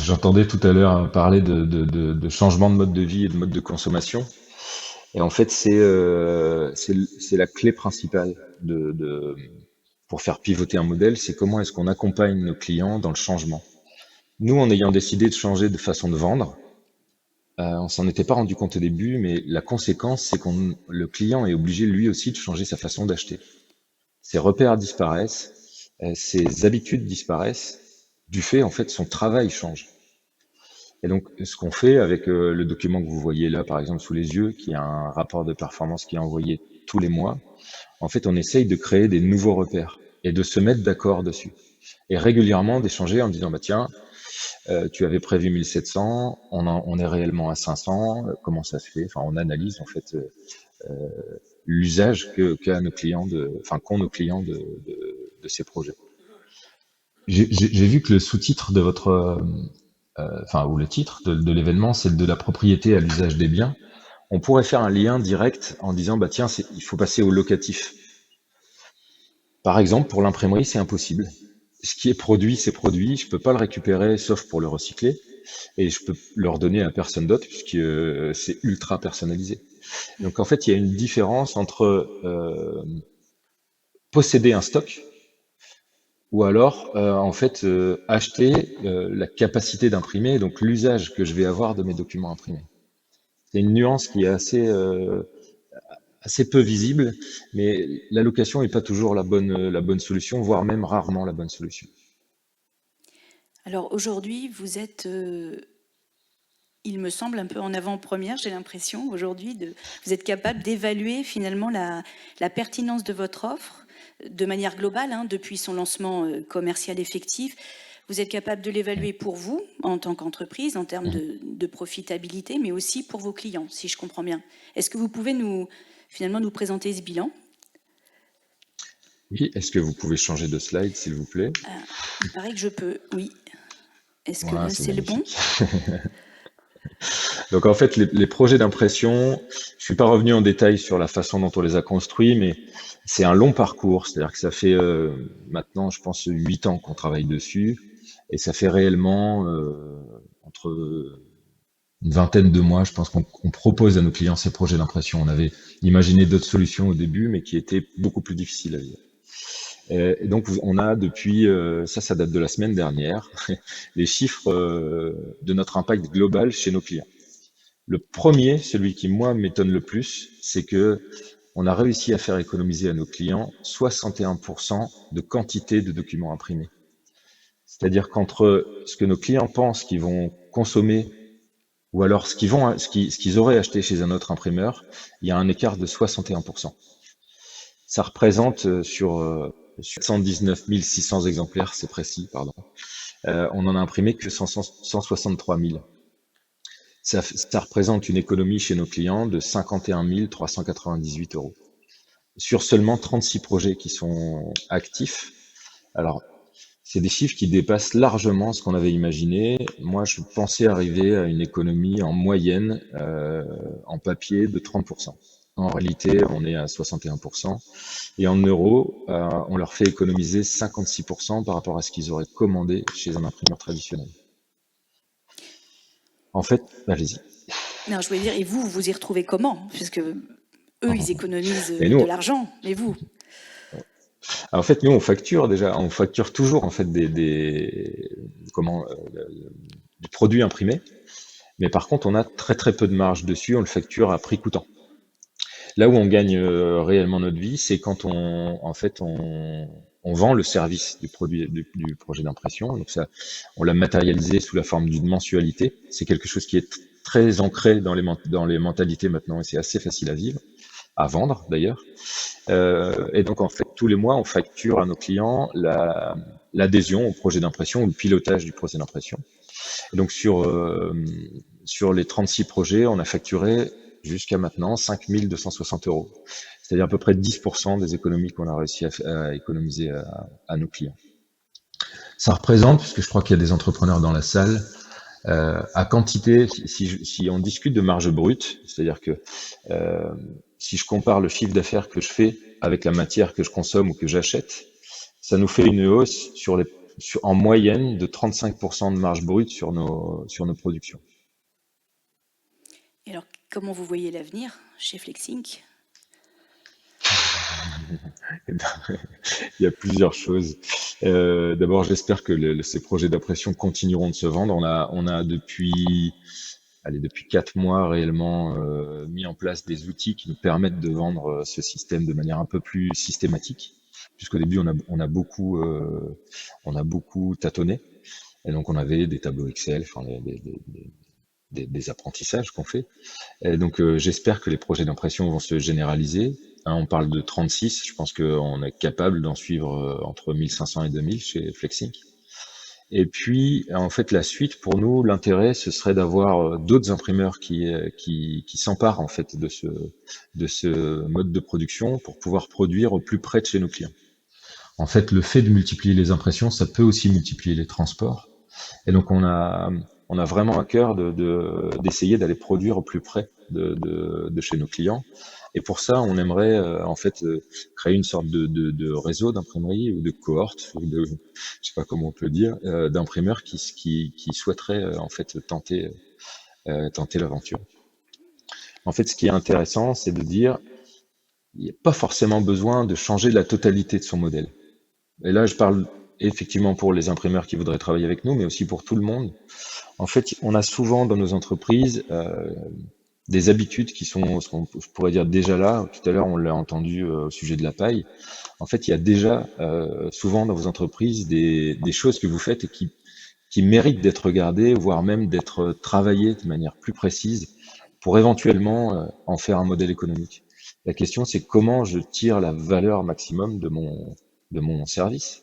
J'entendais tout à l'heure parler de changement de mode de vie et de mode de consommation. Et en fait, c'est la clé principale pour faire pivoter un modèle, c'est comment est-ce qu'on accompagne nos clients dans le changement. Nous, en ayant décidé de changer de façon de vendre, on s'en était pas rendu compte au début, mais la conséquence, c'est que le client est obligé lui aussi de changer sa façon d'acheter. Ses repères disparaissent, ses habitudes disparaissent. Du fait, en fait, son travail change. Et donc, ce qu'on fait avec le document que vous voyez là, par exemple, sous les yeux, qui est un rapport de performance qui est envoyé tous les mois, en fait, on essaye de créer des nouveaux repères et de se mettre d'accord dessus. Et régulièrement d'échanger en disant, bah tiens, tu avais prévu 1700, on est réellement à 500, comment ça se fait? Enfin, on analyse en fait l'usage qu'ont nos clients de ces projets. J'ai vu que le sous-titre de votre, ou le titre de l'événement, c'est de la propriété à l'usage des biens. On pourrait faire un lien direct en disant, bah tiens, il faut passer au locatif. Par exemple, pour l'imprimerie, c'est impossible. Ce qui est produit, c'est produit. Je peux pas le récupérer, sauf pour le recycler. Et je peux le redonner à personne d'autre, puisque c'est ultra personnalisé. Donc en fait, il y a une différence entre posséder un stock ou alors en fait acheter la capacité d'imprimer, donc l'usage que je vais avoir de mes documents imprimés. C'est une nuance qui est assez peu visible, mais la location n'est pas toujours la bonne solution, voire même rarement la bonne solution. Alors aujourd'hui, vous êtes, il me semble, un peu en avant-première, j'ai l'impression, aujourd'hui, vous êtes capable d'évaluer finalement la pertinence de votre offre de manière globale, hein, depuis son lancement commercial effectif. Vous êtes capable de l'évaluer pour vous, en tant qu'entreprise, en termes de profitabilité, mais aussi pour vos clients, si je comprends bien. Est-ce que vous pouvez finalement nous présenter ce bilan? Oui, est-ce que vous pouvez changer de slide, s'il vous plaît? Il paraît que je peux, oui. Est-ce que Voilà, là, c'est le bon? Donc en fait, les projets d'impression, je suis pas revenu en détail sur la façon dont on les a construits, mais c'est un long parcours. C'est-à-dire que ça fait maintenant, je pense, 8 ans qu'on travaille dessus, et ça fait réellement entre une vingtaine de mois, je pense qu'on propose à nos clients ces projets d'impression. On avait imaginé d'autres solutions au début, mais qui étaient beaucoup plus difficiles à vivre. Et donc on a depuis, ça date de la semaine dernière, les chiffres de notre impact global chez nos clients. Le premier, celui qui moi m'étonne le plus, c'est que on a réussi à faire économiser à nos clients 61% de quantité de documents imprimés. C'est-à-dire qu'entre ce que nos clients pensent qu'ils vont consommer ou alors ce qu'ils auraient acheté chez un autre imprimeur, il y a un écart de 61%. Ça représente sur 719 600 exemplaires, c'est précis, pardon. On en a imprimé que 163 000. Ça représente une économie chez nos clients de 51 398 euros. Sur seulement 36 projets qui sont actifs. Alors, c'est des chiffres qui dépassent largement ce qu'on avait imaginé. Moi, je pensais arriver à une économie en moyenne en papier de 30%. En réalité, on est à 61%. Et en euros, on leur fait économiser 56% par rapport à ce qu'ils auraient commandé chez un imprimeur traditionnel. En fait, allez-y. Non, je voulais dire, et vous y retrouvez comment? Puisque eux, ils économisent de l'argent, mais vous? En fait, nous, on facture toujours en fait du produit imprimé, mais par contre, on a très très peu de marge dessus. On le facture à prix coûtant. Là où on gagne réellement notre vie, c'est quand on vend le service du projet d'impression. Donc ça, on l'a matérialisé sous la forme d'une mensualité. C'est quelque chose qui est très ancré dans les mentalités maintenant, et c'est assez facile à vivre, à vendre d'ailleurs. Et donc en fait, tous les mois, on facture à nos clients l'adhésion au projet d'impression ou le pilotage du projet d'impression. Et donc sur les 36 projets, on a facturé jusqu'à maintenant 5 260 euros. C'est-à-dire à peu près 10% des économies qu'on a réussi à économiser à nos clients. Ça représente, puisque je crois qu'il y a des entrepreneurs dans la salle, à quantité, si on discute de marge brute, c'est-à-dire que si je compare le chiffre d'affaires que je fais avec la matière que je consomme ou que j'achète, ça nous fait une hausse en moyenne de 35% de marge brute sur nos productions. Et alors, comment vous voyez l'avenir chez Flexink? Eh ben, il y a plusieurs choses. D'abord, j'espère que ces projets d'impression continueront de se vendre. On a depuis 4 mois réellement mis en place des outils qui nous permettent de vendre ce système de manière un peu plus systématique. Puisqu'au début, on a beaucoup tâtonné. Et donc, on avait des tableaux Excel, enfin, des apprentissages qu'on fait. Et donc, j'espère que les projets d'impression vont se généraliser. Hein, on parle de 36, je pense qu'on est capable d'en suivre entre 1500 et 2000 chez Flexink. Et puis, en fait, la suite, pour nous, l'intérêt, ce serait d'avoir d'autres imprimeurs qui s'emparent, en fait, de ce mode de production pour pouvoir produire au plus près de chez nos clients. En fait, le fait de multiplier les impressions, ça peut aussi multiplier les transports. Et donc, on a vraiment à cœur d'essayer d'aller produire au plus près de chez nos clients. Et pour ça, on aimerait en fait créer une sorte de réseau d'imprimerie ou de cohorte, ou de, je sais pas comment on peut dire, d'imprimeurs qui souhaiteraient en fait tenter l'aventure. En fait, ce qui est intéressant, c'est de dire, il n'y a pas forcément besoin de changer la totalité de son modèle. Et là, je parle effectivement pour les imprimeurs qui voudraient travailler avec nous, mais aussi pour tout le monde. En fait, on a souvent dans nos entreprises des habitudes qui sont, je pourrais dire déjà là. Tout à l'heure, on l'a entendu au sujet de la paille. En fait, il y a déjà souvent dans vos entreprises des choses que vous faites et qui méritent d'être regardées, voire même d'être travaillées de manière plus précise pour éventuellement en faire un modèle économique. La question, c'est comment je tire la valeur maximum de mon service.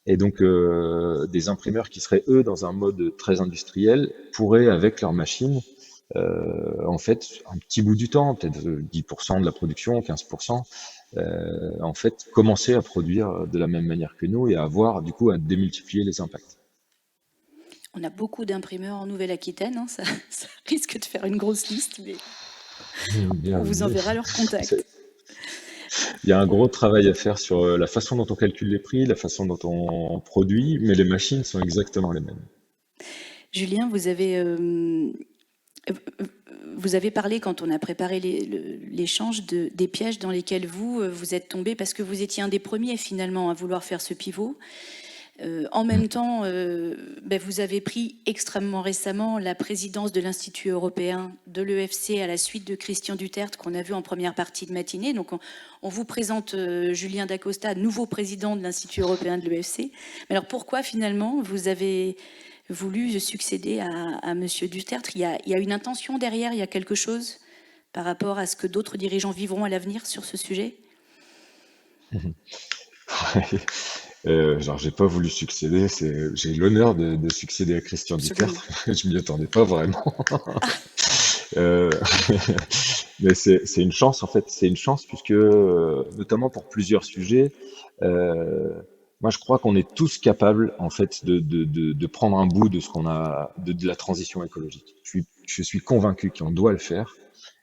Et donc, des imprimeurs qui seraient, eux, dans un mode très industriel, pourraient, avec leur machine, en fait, un petit bout du temps, peut-être 10% de la production, 15%, en fait, commencer à produire de la même manière que nous et à avoir, du coup, à démultiplier les impacts. On a beaucoup d'imprimeurs en Nouvelle-Aquitaine, hein, ça risque de faire une grosse liste, mais on vous enverra leurs contacts. Il y a un gros travail à faire sur la façon dont on calcule les prix, la façon dont on produit, mais les machines sont exactement les mêmes. Julien, vous avez parlé, quand on a préparé l'échange, des pièges dans lesquels vous êtes tombé parce que vous étiez un des premiers finalement à vouloir faire ce pivot. En même temps, vous avez pris extrêmement récemment la présidence de l'Institut européen de l'EFC à la suite de Christian Duterte qu'on a vu en première partie de matinée. Donc on vous présente Julien Dacosta, nouveau président de l'Institut européen de l'EFC. Mais alors pourquoi finalement vous avez voulu succéder à Monsieur Duterte? Il y a une intention derrière, il y a quelque chose par rapport à ce que d'autres dirigeants vivront à l'avenir sur ce sujet? Genre, j'ai pas voulu succéder, j'ai l'honneur de succéder à Christian Duterte. Je m'y attendais pas vraiment. Mais c'est une chance, en fait. C'est une chance puisque, notamment pour plusieurs sujets, moi, je crois qu'on est tous capables, en fait, de prendre un bout de ce qu'on a, de la transition écologique. Je suis convaincu qu'on doit le faire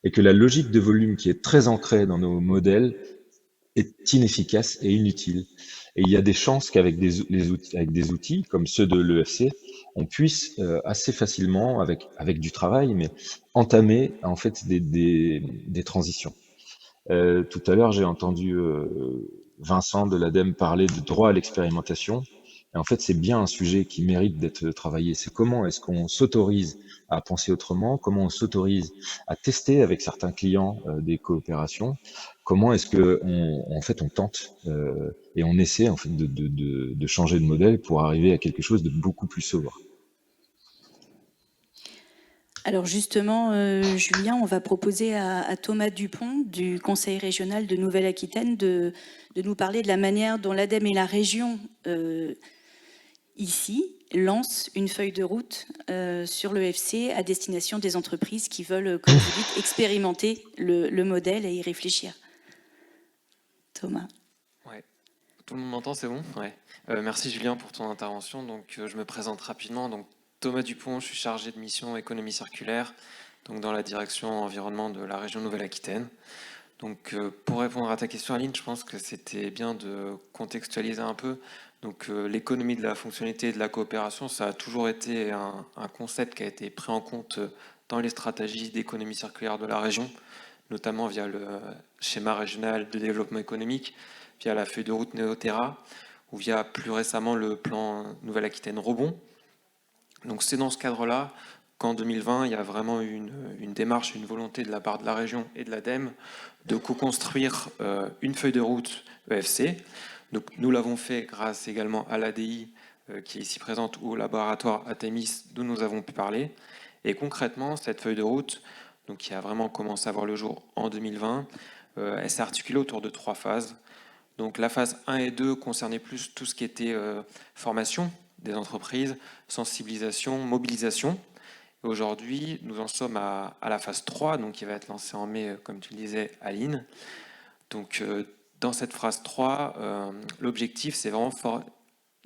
et que la logique de volume qui est très ancrée dans nos modèles est inefficace et inutile. Et il y a des chances qu'avec avec des outils comme ceux de l'EFC, on puisse assez facilement, avec du travail, mais entamer en fait des transitions. Tout à l'heure, j'ai entendu Vincent de l'ADEME parler de droit à l'expérimentation. Et en fait, c'est bien un sujet qui mérite d'être travaillé. C'est comment est-ce qu'on s'autorise à penser autrement, comment on s'autorise à tester avec certains clients des coopérations, comment est-ce que en fait on tente et on essaie en fait de changer de modèle pour arriver à quelque chose de beaucoup plus sobre. Alors justement, Julien, on va proposer à Thomas Dupont du Conseil régional de Nouvelle-Aquitaine de nous parler de la manière dont l'ADEME et la région ici lancent une feuille de route sur l'EFC à destination des entreprises qui veulent, comme vous dites, expérimenter le modèle et y réfléchir. Thomas. Ouais. Tout le monde m'entend, c'est bon? Ouais. Merci Julien pour ton intervention. Donc, je me présente rapidement. Donc, Thomas Dupont, je suis chargé de mission économie circulaire, donc dans la direction environnement de la région Nouvelle-Aquitaine. Donc, pour répondre à ta question, Aline, je pense que c'était bien de contextualiser un peu. Donc, l'économie de la fonctionnalité et de la coopération, ça a toujours été un concept qui a été pris en compte dans les stratégies d'économie circulaire de la région, notamment via le schéma régional de développement économique, via la feuille de route Néoterra, ou via plus récemment le plan Nouvelle-Aquitaine Rebond. Donc c'est dans ce cadre-là qu'en 2020, il y a vraiment eu une démarche, une volonté de la part de la région et de l'ADEME de co-construire une feuille de route EFC. Donc, nous l'avons fait grâce également à l'ADI qui est ici présente, ou au laboratoire Atemis dont nous avons pu parler. Et concrètement, cette feuille de route, donc, qui a vraiment commencé à voir le jour en 2020, elle s'est articulée autour de 3 phases. Donc la phase 1 et 2 concernait plus tout ce qui était formation des entreprises, sensibilisation, mobilisation. Et aujourd'hui, nous en sommes à la phase 3, donc qui va être lancée en mai, comme tu le disais, Aline. Donc dans cette phase 3, l'objectif, c'est vraiment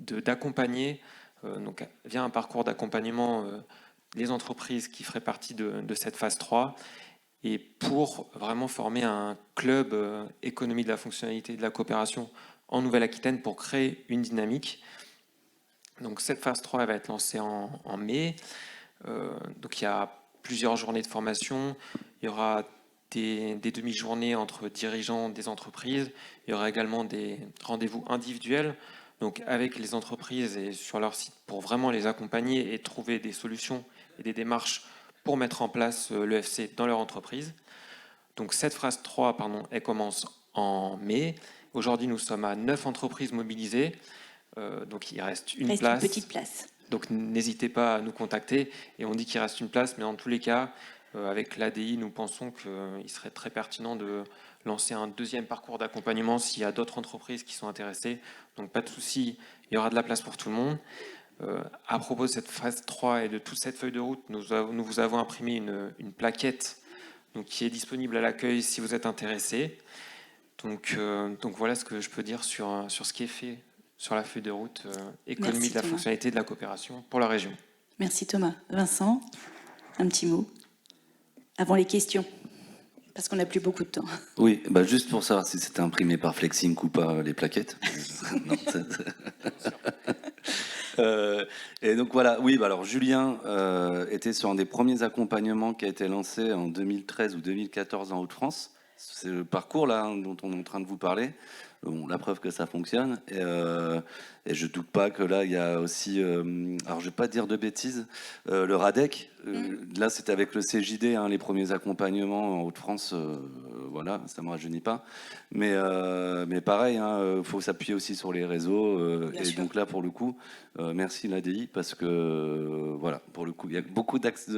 d'accompagner, donc via un parcours d'accompagnement, les entreprises qui feraient partie de cette phase 3, et pour vraiment former un club économie de la fonctionnalité et de la coopération en Nouvelle-Aquitaine pour créer une dynamique. Donc cette phase 3 elle va être lancée en mai. Donc il y a plusieurs journées de formation. Il y aura des demi-journées entre dirigeants des entreprises. Il y aura également des rendez-vous individuels, donc avec les entreprises et sur leur site, pour vraiment les accompagner et trouver des solutions et des démarches pour mettre en place l'EFC dans leur entreprise. Donc cette phase 3, elle commence en mai. Aujourd'hui, nous sommes à 9 entreprises mobilisées. Donc il reste une place. Une petite place. Donc n'hésitez pas à nous contacter. Et on dit qu'il reste une place, mais dans tous les cas, avec l'ADI, nous pensons qu'il serait très pertinent de lancer un deuxième parcours d'accompagnement s'il y a d'autres entreprises qui sont intéressées. Donc pas de souci, il y aura de la place pour tout le monde. À propos de cette phase 3 et de toute cette feuille de route, nous vous avons imprimé une plaquette donc, qui est disponible à l'accueil si vous êtes intéressé. Donc voilà ce que je peux dire sur ce qui est fait sur la feuille de route économie Merci, de la Thomas. fonctionnalité et de la coopération pour la région. Merci Thomas. Vincent, un petit mot avant les questions, parce qu'on n'a plus beaucoup de temps. Oui, bah juste pour savoir si c'était imprimé par Flexink ou pas, les plaquettes. Non, et donc voilà, oui, bah alors Julien était sur un des premiers accompagnements qui a été lancé en 2013 ou 2014 en Hauts-de-France. C'est le parcours là dont on est en train de vous parler. Bon, la preuve que ça fonctionne. Et je doute pas que là, il y a aussi, alors je vais pas dire de bêtises, le RADEC. Là, c'était avec le CJD, hein, les premiers accompagnements en Hauts-de-France. Voilà, ça me rajeunit pas. Mais pareil, hein, faut s'appuyer aussi sur les réseaux. Bien Et sûr. donc là, pour le coup, merci l'ADI parce que voilà, pour le coup, il y a beaucoup d'axes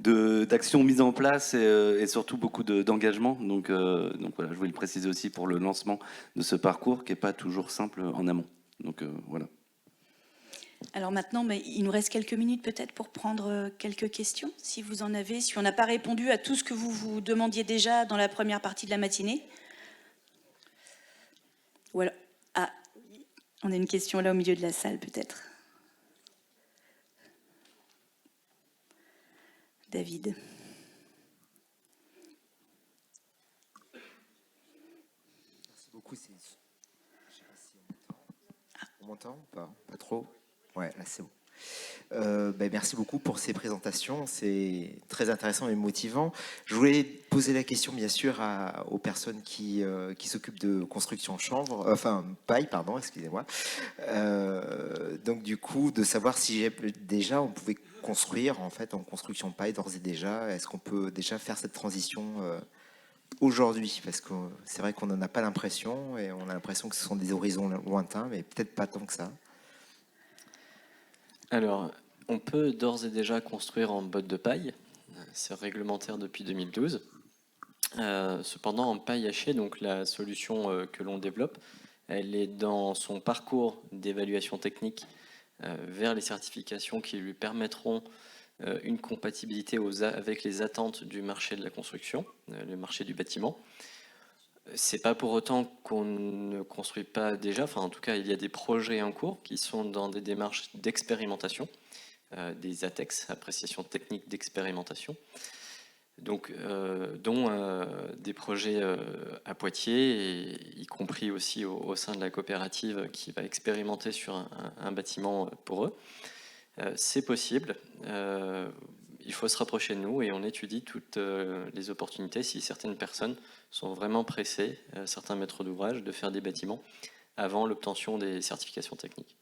d'actions mises en place et surtout beaucoup d'engagement. Donc voilà, je voulais le préciser aussi pour le lancement de ce parcours qui n'est pas toujours simple en amont. Donc voilà. Alors maintenant, mais il nous reste quelques minutes peut-être pour prendre quelques questions, si vous en avez, si on n'a pas répondu à tout ce que vous vous demandiez déjà dans la première partie de la matinée. Ou alors, ah, on a une question là au milieu de la salle peut-être. David. Merci beaucoup. Je sais pas si on m'entend ou pas? Pas trop? Ouais, là c'est bon. Merci beaucoup pour ces présentations, c'est très intéressant et motivant. Je voulais poser la question bien sûr aux personnes qui s'occupent de construction paille, pardon, excusez-moi. Donc du coup, de savoir si déjà on pouvait construire en fait en construction paille d'ores et déjà, est-ce qu'on peut déjà faire cette transition aujourd'hui, parce que c'est vrai qu'on n'en a pas l'impression et on a l'impression que ce sont des horizons lointains, mais peut-être pas tant que ça. Alors, on peut d'ores et déjà construire en bottes de paille. C'est réglementaire depuis 2012. Cependant, en paille hachée, donc la solution que l'on développe, elle est dans son parcours d'évaluation technique vers les certifications qui lui permettront une compatibilité avec les attentes du marché de la construction, le marché du bâtiment. C'est pas pour autant qu'on ne construit pas déjà, enfin en tout cas il y a des projets en cours qui sont dans des démarches d'expérimentation, des ATEX, appréciation technique d'expérimentation, donc dont des projets à Poitiers, et y compris aussi au sein de la coopérative qui va expérimenter sur un bâtiment pour eux. C'est possible. il faut se rapprocher de nous et on étudie toutes les opportunités si certaines personnes sont vraiment pressées, certains maîtres d'ouvrage, de faire des bâtiments avant l'obtention des certifications techniques.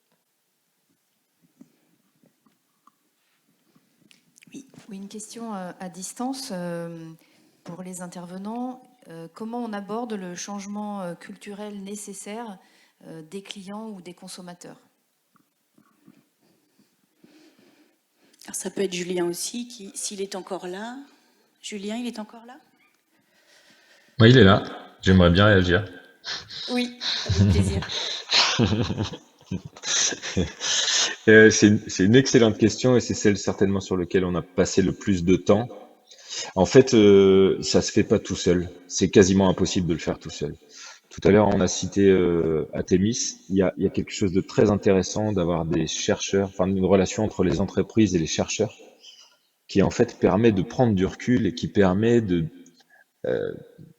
Oui, une question à distance pour les intervenants. Comment on aborde le changement culturel nécessaire des clients ou des consommateurs? Alors ça peut être Julien aussi, s'il est encore là. Julien, il est encore là? Oui, il est là. J'aimerais bien réagir. Oui, avec plaisir. C'est une excellente question et c'est celle certainement sur laquelle on a passé le plus de temps. En fait, ça se fait pas tout seul. C'est quasiment impossible de le faire tout seul. Tout à l'heure, on a cité Athémis. Il y a quelque chose de très intéressant d'avoir des chercheurs, enfin une relation entre les entreprises et les chercheurs, qui en fait permet de prendre du recul et qui permet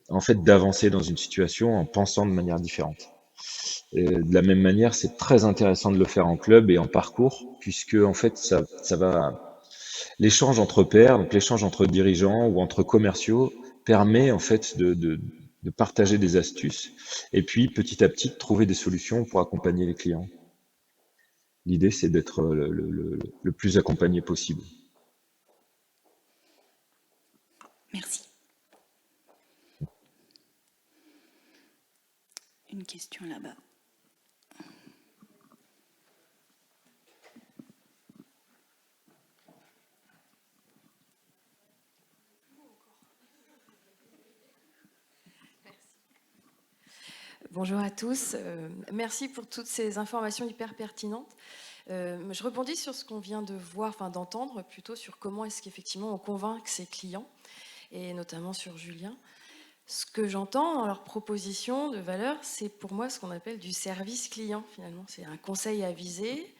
en fait d'avancer dans une situation en pensant de manière différente. Et de la même manière, c'est très intéressant de le faire en club et en parcours, puisque en fait, ça va l'échange entre pairs, donc l'échange entre dirigeants ou entre commerciaux, permet en fait de partager des astuces et puis petit à petit de trouver des solutions pour accompagner les clients. L'idée, c'est d'être le plus accompagné possible. Merci. Une question là-bas. Bonjour à tous. Merci pour toutes ces informations hyper pertinentes. Je rebondis sur ce qu'on vient de voir, enfin d'entendre, plutôt sur comment est-ce qu'effectivement on convainc ses clients, et notamment sur Julien. Ce que j'entends dans leur proposition de valeur, c'est pour moi ce qu'on appelle du service client, finalement. C'est un conseil avisé.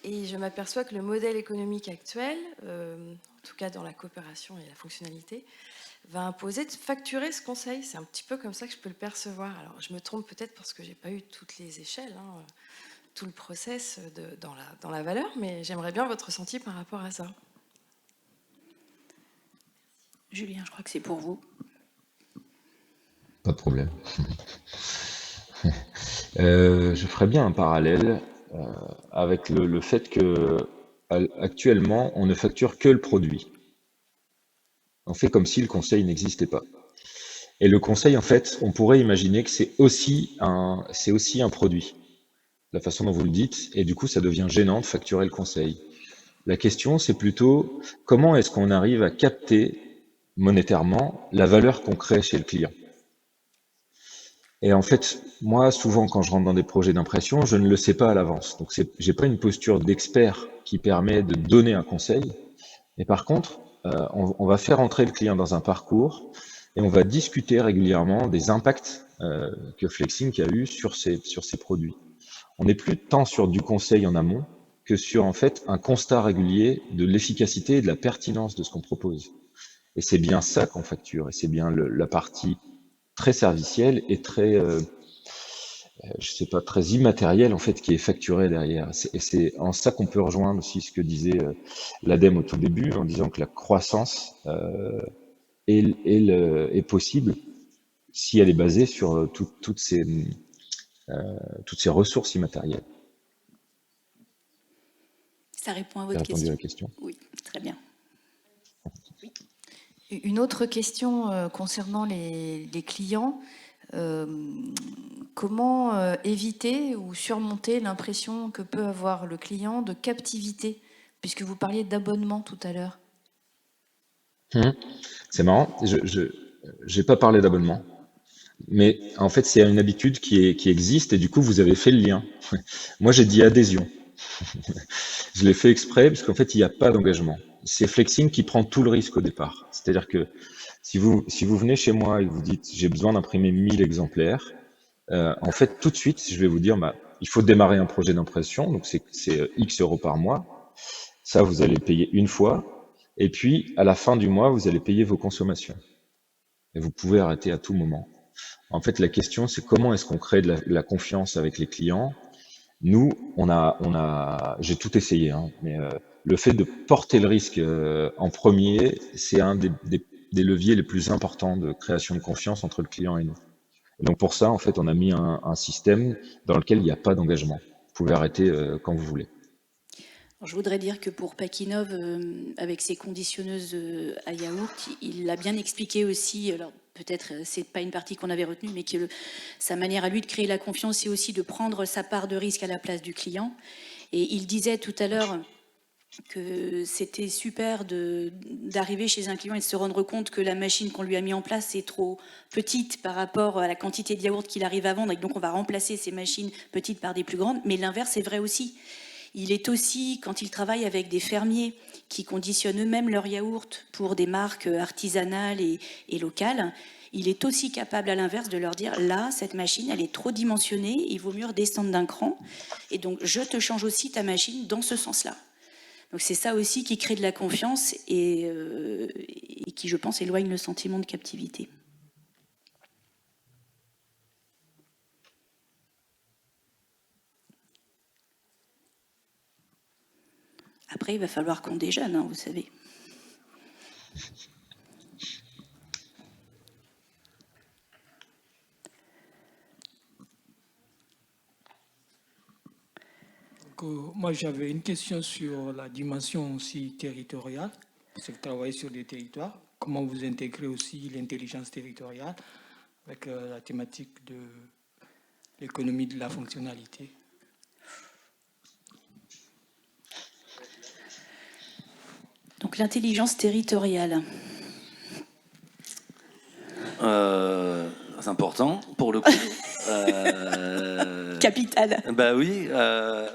Et je m'aperçois que le modèle économique actuel, en tout cas dans la coopération et la fonctionnalité, va imposer de facturer ce conseil. C'est un petit peu comme ça que je peux le percevoir. Alors, je me trompe peut-être parce que je n'ai pas eu toutes les échelles, tout le process dans la valeur, mais j'aimerais bien votre ressenti par rapport à ça. Julien, je crois que c'est pour vous. Pas de problème. Je ferais bien un parallèle avec le fait que actuellement, on ne facture que le produit. On fait comme si le conseil n'existait pas. Et le conseil, en fait, on pourrait imaginer que c'est aussi un produit, la façon dont vous le dites, et du coup, ça devient gênant de facturer le conseil. La question, c'est plutôt comment est-ce qu'on arrive à capter monétairement la valeur qu'on crée chez le client. Et en fait, moi, souvent, quand je rentre dans des projets d'impression, je ne le sais pas à l'avance. Donc, j'ai pas une posture d'expert qui permet de donner un conseil. Mais par contre, on va faire entrer le client dans un parcours et on va discuter régulièrement des impacts que Flexink a eu sur ces produits. On n'est plus tant sur du conseil en amont que sur en fait un constat régulier de l'efficacité et de la pertinence de ce qu'on propose. Et c'est bien ça qu'on facture, et c'est bien la partie très servicielle et très, je sais pas, très immatérielle en fait qui est facturée derrière. Et c'est en ça qu'on peut rejoindre aussi ce que disait l'ADEME au tout début, en disant que la croissance est possible si elle est basée sur toutes ces ressources immatérielles. Ça répond à J'ai votre répondu question. à la question. Oui, très bien. Oui. Une autre question concernant les clients. Comment éviter ou surmonter l'impression que peut avoir le client de captivité, puisque vous parliez d'abonnement tout à l'heure? C'est marrant, je n'ai pas parlé d'abonnement, mais en fait c'est une habitude qui existe et du coup vous avez fait le lien. Moi j'ai dit adhésion. Je l'ai fait exprès parce qu'en fait il n'y a pas d'engagement. C'est Flexink qui prend tout le risque au départ. C'est-à-dire que si vous venez chez moi et que vous dites j'ai besoin d'imprimer 1000 exemplaires, en fait tout de suite je vais vous dire il faut démarrer un projet d'impression, donc c'est X euros par mois. Ça vous allez payer une fois. Et puis, à la fin du mois, vous allez payer vos consommations. Et vous pouvez arrêter à tout moment. En fait, la question, c'est comment est-ce qu'on crée de la confiance avec les clients. Nous, j'ai tout essayé, hein, mais le fait de porter le risque en premier, c'est un des leviers les plus importants de création de confiance entre le client et nous. Et donc pour ça, en fait, on a mis un système dans lequel il n'y a pas d'engagement. Vous pouvez arrêter quand vous voulez. Alors, je voudrais dire que pour Pakinov, avec ses conditionneuses à yaourt, il l'a bien expliqué aussi. Alors peut-être c'est pas une partie qu'on avait retenue, mais que sa manière à lui de créer la confiance, c'est aussi de prendre sa part de risque à la place du client. Et il disait tout à l'heure que c'était super d'arriver chez un client et de se rendre compte que la machine qu'on lui a mis en place est trop petite par rapport à la quantité de yaourt qu'il arrive à vendre, et donc on va remplacer ces machines petites par des plus grandes. Mais l'inverse est vrai aussi. Il est aussi, quand il travaille avec des fermiers qui conditionnent eux-mêmes leur yaourt pour des marques artisanales et locales, il est aussi capable à l'inverse de leur dire, là, cette machine, elle est trop dimensionnée, il vaut mieux redescendre d'un cran, et donc je te change aussi ta machine dans ce sens-là. Donc c'est ça aussi qui crée de la confiance et qui, je pense, éloigne le sentiment de captivité. Après, il va falloir qu'on déjeune, hein, vous savez. Moi, j'avais une question sur la dimension aussi territoriale, parce que vous travaillez sur des territoires. Comment vous intégrez aussi l'intelligence territoriale avec la thématique de l'économie de la fonctionnalité? Donc l'intelligence territoriale. C'est important pour le coup. Capital. Bah oui.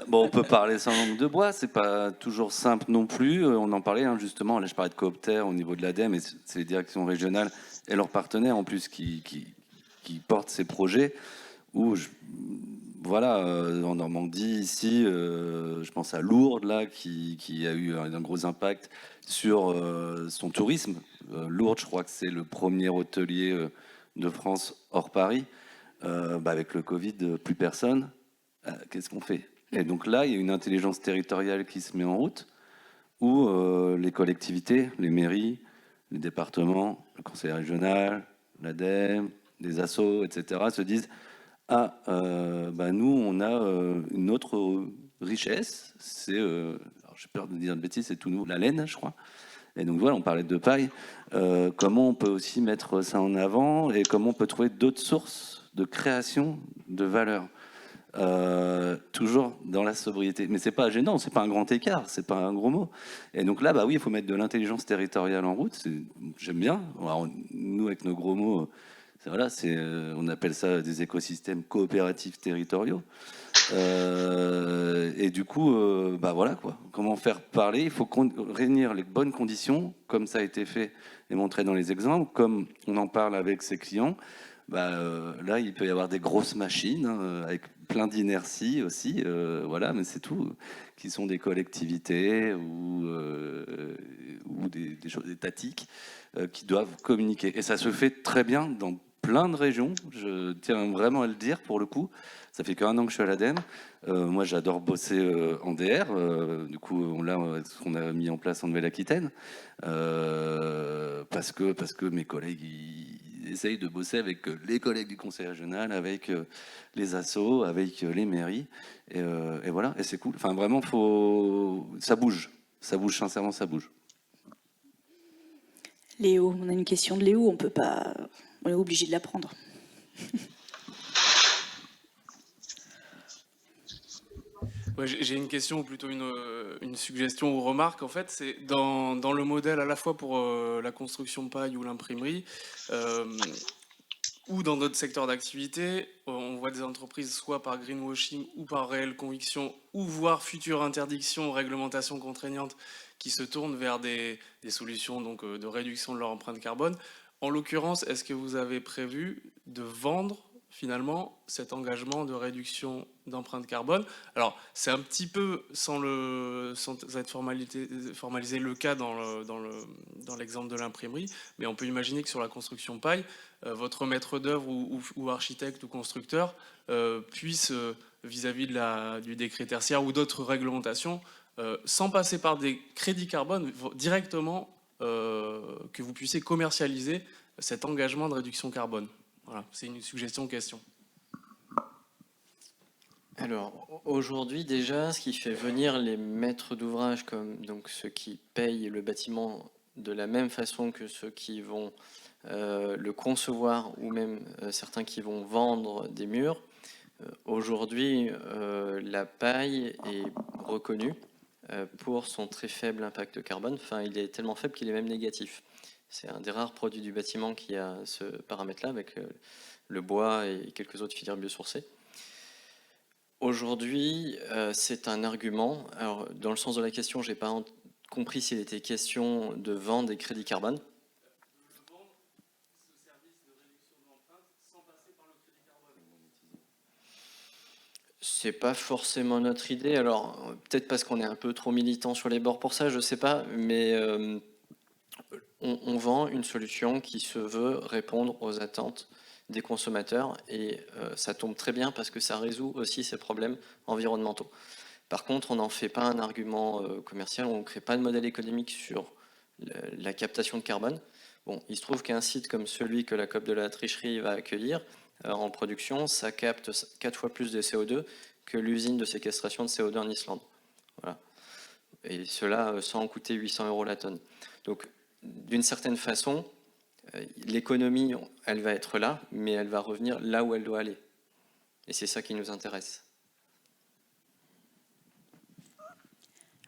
Bon, on peut parler sans langue de bois. C'est pas toujours simple non plus. On en parlait hein, justement. Là, je parlais de cooptère au niveau de l'ADEME, et c'est les directions régionales et leurs partenaires en plus qui portent ces projets. Où voilà, en Normandie, ici, je pense à Lourdes, là, qui a eu un gros impact sur son tourisme. Lourdes, je crois que c'est le premier hôtelier de France hors Paris. Avec le Covid, plus personne. Qu'est-ce qu'on fait? Et donc là, il y a une intelligence territoriale qui se met en route, où les collectivités, les mairies, les départements, le conseil régional, l'ADEME, les assos, etc., se disent nous, on a une autre richesse, c'est, j'ai peur de dire de bêtises, c'est tout nouveau, la laine, je crois. Et donc voilà, on parlait de paille. Comment on peut aussi mettre ça en avant et comment on peut trouver d'autres sources de création de valeur, toujours dans la sobriété. Mais c'est pas gênant, c'est pas un grand écart, c'est pas un gros mot. Et donc là, oui, il faut mettre de l'intelligence territoriale en route. J'aime bien. Alors, nous, avec nos gros mots, voilà, on appelle ça des écosystèmes coopératifs territoriaux. Et du coup, voilà quoi. Comment faire parler? Il faut réunir les bonnes conditions, comme ça a été fait et montré dans les exemples, comme on en parle avec ses clients. Là, il peut y avoir des grosses machines hein, avec plein d'inertie aussi, voilà, mais c'est tout, qui sont des collectivités ou des choses étatiques qui doivent communiquer. Et ça se fait très bien dans plein de régions, je tiens vraiment à le dire pour le coup. Ça fait qu'1 an que je suis à l'ADEME. Moi, j'adore bosser en DR. Du coup, là, ce qu'on a mis en place en Nouvelle-Aquitaine, parce que mes collègues ils essayent de bosser avec les collègues du conseil régional, avec les assos, avec les mairies, et voilà. Et c'est cool. Enfin, vraiment, ça bouge. Ça bouge, sincèrement, ça bouge. Léo, on a une question de Léo, on est obligé de la prendre. Ouais, j'ai une question ou plutôt une suggestion ou remarque. En fait, c'est dans le modèle à la fois pour la construction de paille ou l'imprimerie, ou dans d'autres secteurs d'activité, on voit des entreprises soit par greenwashing ou par réelle conviction, ou voire future interdiction ou réglementation contraignante qui se tournent vers des solutions donc, de réduction de leur empreinte carbone. En l'occurrence, est-ce que vous avez prévu de vendre finalement cet engagement de réduction d'empreinte carbone? Alors, c'est un petit peu, sans être formalisé le cas dans l'exemple de l'imprimerie, mais on peut imaginer que sur la construction paille, votre maître d'œuvre ou architecte ou constructeur puisse, vis-à-vis du décret tertiaire ou d'autres réglementations, sans passer par des crédits carbone, directement que vous puissiez commercialiser cet engagement de réduction carbone. Voilà, c'est une suggestion-question. Alors, aujourd'hui déjà, ce qui fait venir les maîtres d'ouvrage, comme donc ceux qui payent le bâtiment de la même façon que ceux qui vont le concevoir, ou même certains qui vont vendre des murs, aujourd'hui, la paille est reconnue pour son très faible impact carbone. Enfin, il est tellement faible qu'il est même négatif. C'est un des rares produits du bâtiment qui a ce paramètre-là, avec le bois et quelques autres filières biosourcées. Aujourd'hui, c'est un argument. Alors, dans le sens de la question, je n'ai pas compris s'il était question de vendre des crédits carbone. C'est pas forcément notre idée. Alors, peut-être parce qu'on est un peu trop militant sur les bords pour ça, je sais pas, mais on vend une solution qui se veut répondre aux attentes des consommateurs, et ça tombe très bien parce que ça résout aussi ces problèmes environnementaux. Par contre, on n'en fait pas un argument commercial, on ne crée pas de modèle économique sur la captation de carbone. Bon, il se trouve qu'un site comme celui que la COP de la tricherie va accueillir en production, ça capte 4 fois plus de CO2 que l'usine de séquestration de CO2 en Islande. Voilà. Et cela sans coûter 800 € la tonne. Donc, d'une certaine façon, l'économie, elle va être là, mais elle va revenir là où elle doit aller. Et c'est ça qui nous intéresse.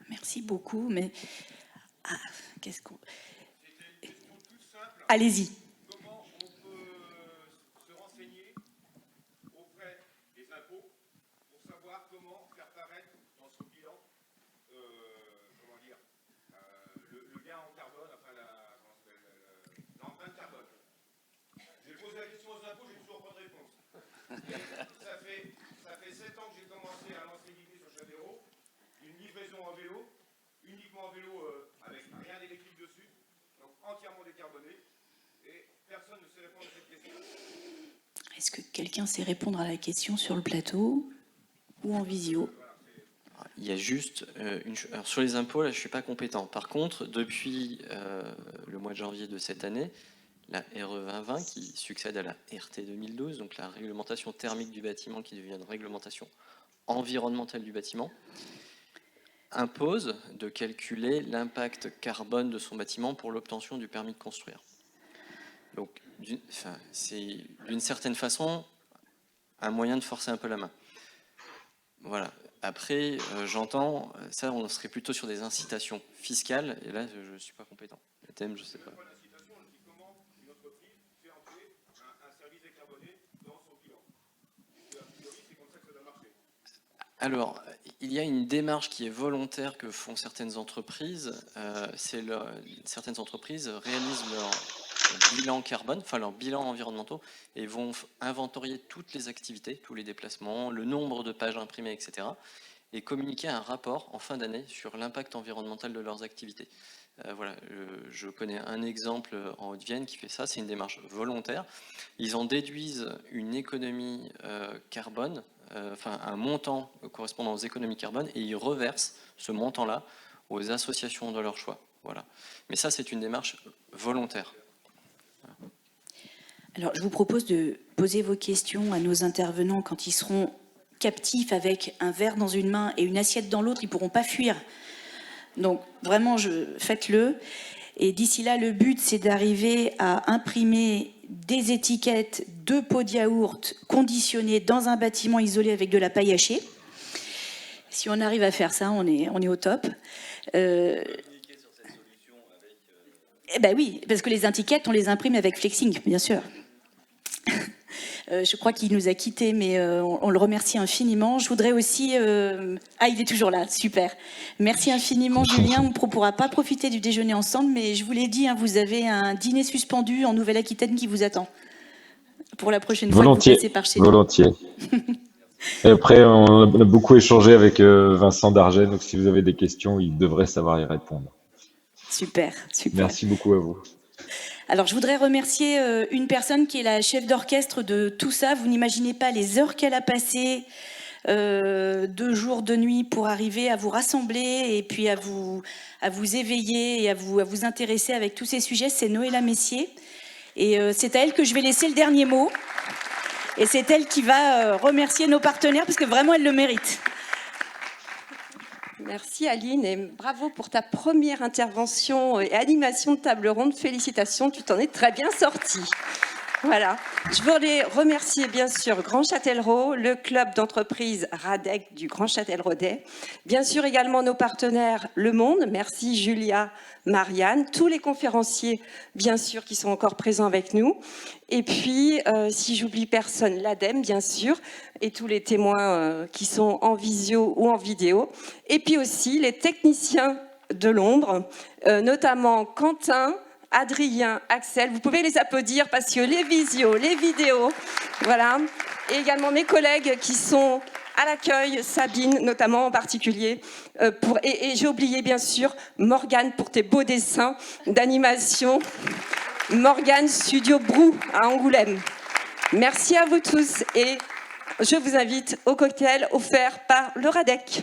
Merci beaucoup, mais... Ah, qu'est-ce qu'on... Allez-y. Comment on peut se renseigner auprès des impôts pour savoir comment faire paraître dans son bilan, comment dire, le gain en carbone, enfin l'empreinte carbone. J'ai posé la question aux impôts, j'ai toujours pas de réponse. Ça fait 7 ans que j'ai commencé à lancer l'idée sur Chavero, une livraison en vélo, uniquement en vélo avec rien d'électrique dessus, donc entièrement décarboné. Personne ne sait répondre à cette question. Est-ce que quelqu'un sait répondre à la question sur le plateau ou en visio? Il y a juste alors sur les impôts, là, je ne suis pas compétent. Par contre, depuis le mois de janvier de cette année, la RE 2020, qui succède à la RT 2012, donc la réglementation thermique du bâtiment, qui devient une réglementation environnementale du bâtiment, impose de calculer l'impact carbone de son bâtiment pour l'obtention du permis de construire. Donc, c'est d'une certaine façon un moyen de forcer un peu la main. Voilà. Après, j'entends, ça, on serait plutôt sur des incitations fiscales, et là, je ne suis pas compétent. Le thème, je ne sais pas. Comment une entreprise fait entrer un service décarboné dans son bilan? A priori, c'est comme ça que ça doit marcher. Alors, il y a une démarche qui est volontaire que font certaines entreprises. Certaines entreprises réalisent leur bilan carbone, enfin leur bilan environnementaux, et vont inventorier toutes les activités, tous les déplacements, le nombre de pages imprimées, etc., et communiquer un rapport en fin d'année sur l'impact environnemental de leurs activités. Voilà, je connais un exemple en Haute-Vienne qui fait ça, c'est une démarche volontaire. Ils en déduisent une économie carbone, enfin un montant correspondant aux économies carbone, et ils reversent ce montant-là aux associations de leur choix. Voilà. Mais ça, c'est une démarche volontaire. Alors, je vous propose de poser vos questions à nos intervenants quand ils seront captifs avec un verre dans une main et une assiette dans l'autre. Ils ne pourront pas fuir. Donc, vraiment, faites-le. Et d'ici là, le but, c'est d'arriver à imprimer des étiquettes de pots de yaourt conditionnés dans un bâtiment isolé avec de la paille hachée. Si on arrive à faire ça, on est au top. Eh ben oui, parce que les étiquettes, on les imprime avec Flexing, bien sûr. Je crois qu'il nous a quittés, mais on le remercie infiniment. Je voudrais aussi... Ah, il est toujours là, super. Merci infiniment, Julien. On ne pourra pas profiter du déjeuner ensemble, mais je vous l'ai dit, hein, vous avez un dîner suspendu en Nouvelle-Aquitaine qui vous attend. Pour la prochaine fois que vous passez par chez nous. Volontiers. Et après, on a beaucoup échangé avec Vincent Darget, donc si vous avez des questions, il devrait savoir y répondre. Super, super. Merci beaucoup à vous. Alors, je voudrais remercier une personne qui est la chef d'orchestre de tout ça. Vous n'imaginez pas les heures qu'elle a passées 2 jours, 2 nuits pour arriver à vous rassembler et puis à vous éveiller et à vous intéresser avec tous ces sujets. C'est Noëlla Messier. Et c'est à elle que je vais laisser le dernier mot. Et c'est elle qui va remercier nos partenaires parce que vraiment, elle le mérite. Merci Aline et bravo pour ta première intervention et animation de table ronde. Félicitations, tu t'en es très bien sortie. Voilà. Je voulais remercier bien sûr Grand Châtellerault, le club d'entreprise RADEC du Grand Châtelleraudais. Bien sûr également nos partenaires Le Monde. Merci Julia, Marianne, tous les conférenciers bien sûr qui sont encore présents avec nous. Et puis, si j'oublie personne, l'ADEME bien sûr, et tous les témoins qui sont en visio ou en vidéo. Et puis aussi les techniciens de Londres, notamment Quentin, Adrien, Axel, vous pouvez les applaudir parce que les visios, les vidéos, voilà. Et également mes collègues qui sont à l'accueil, Sabine notamment en particulier, et j'ai oublié bien sûr Morgane pour tes beaux dessins d'animation. Morgane Studio Brou à Angoulême. Merci à vous tous et je vous invite au cocktail offert par le RADEC.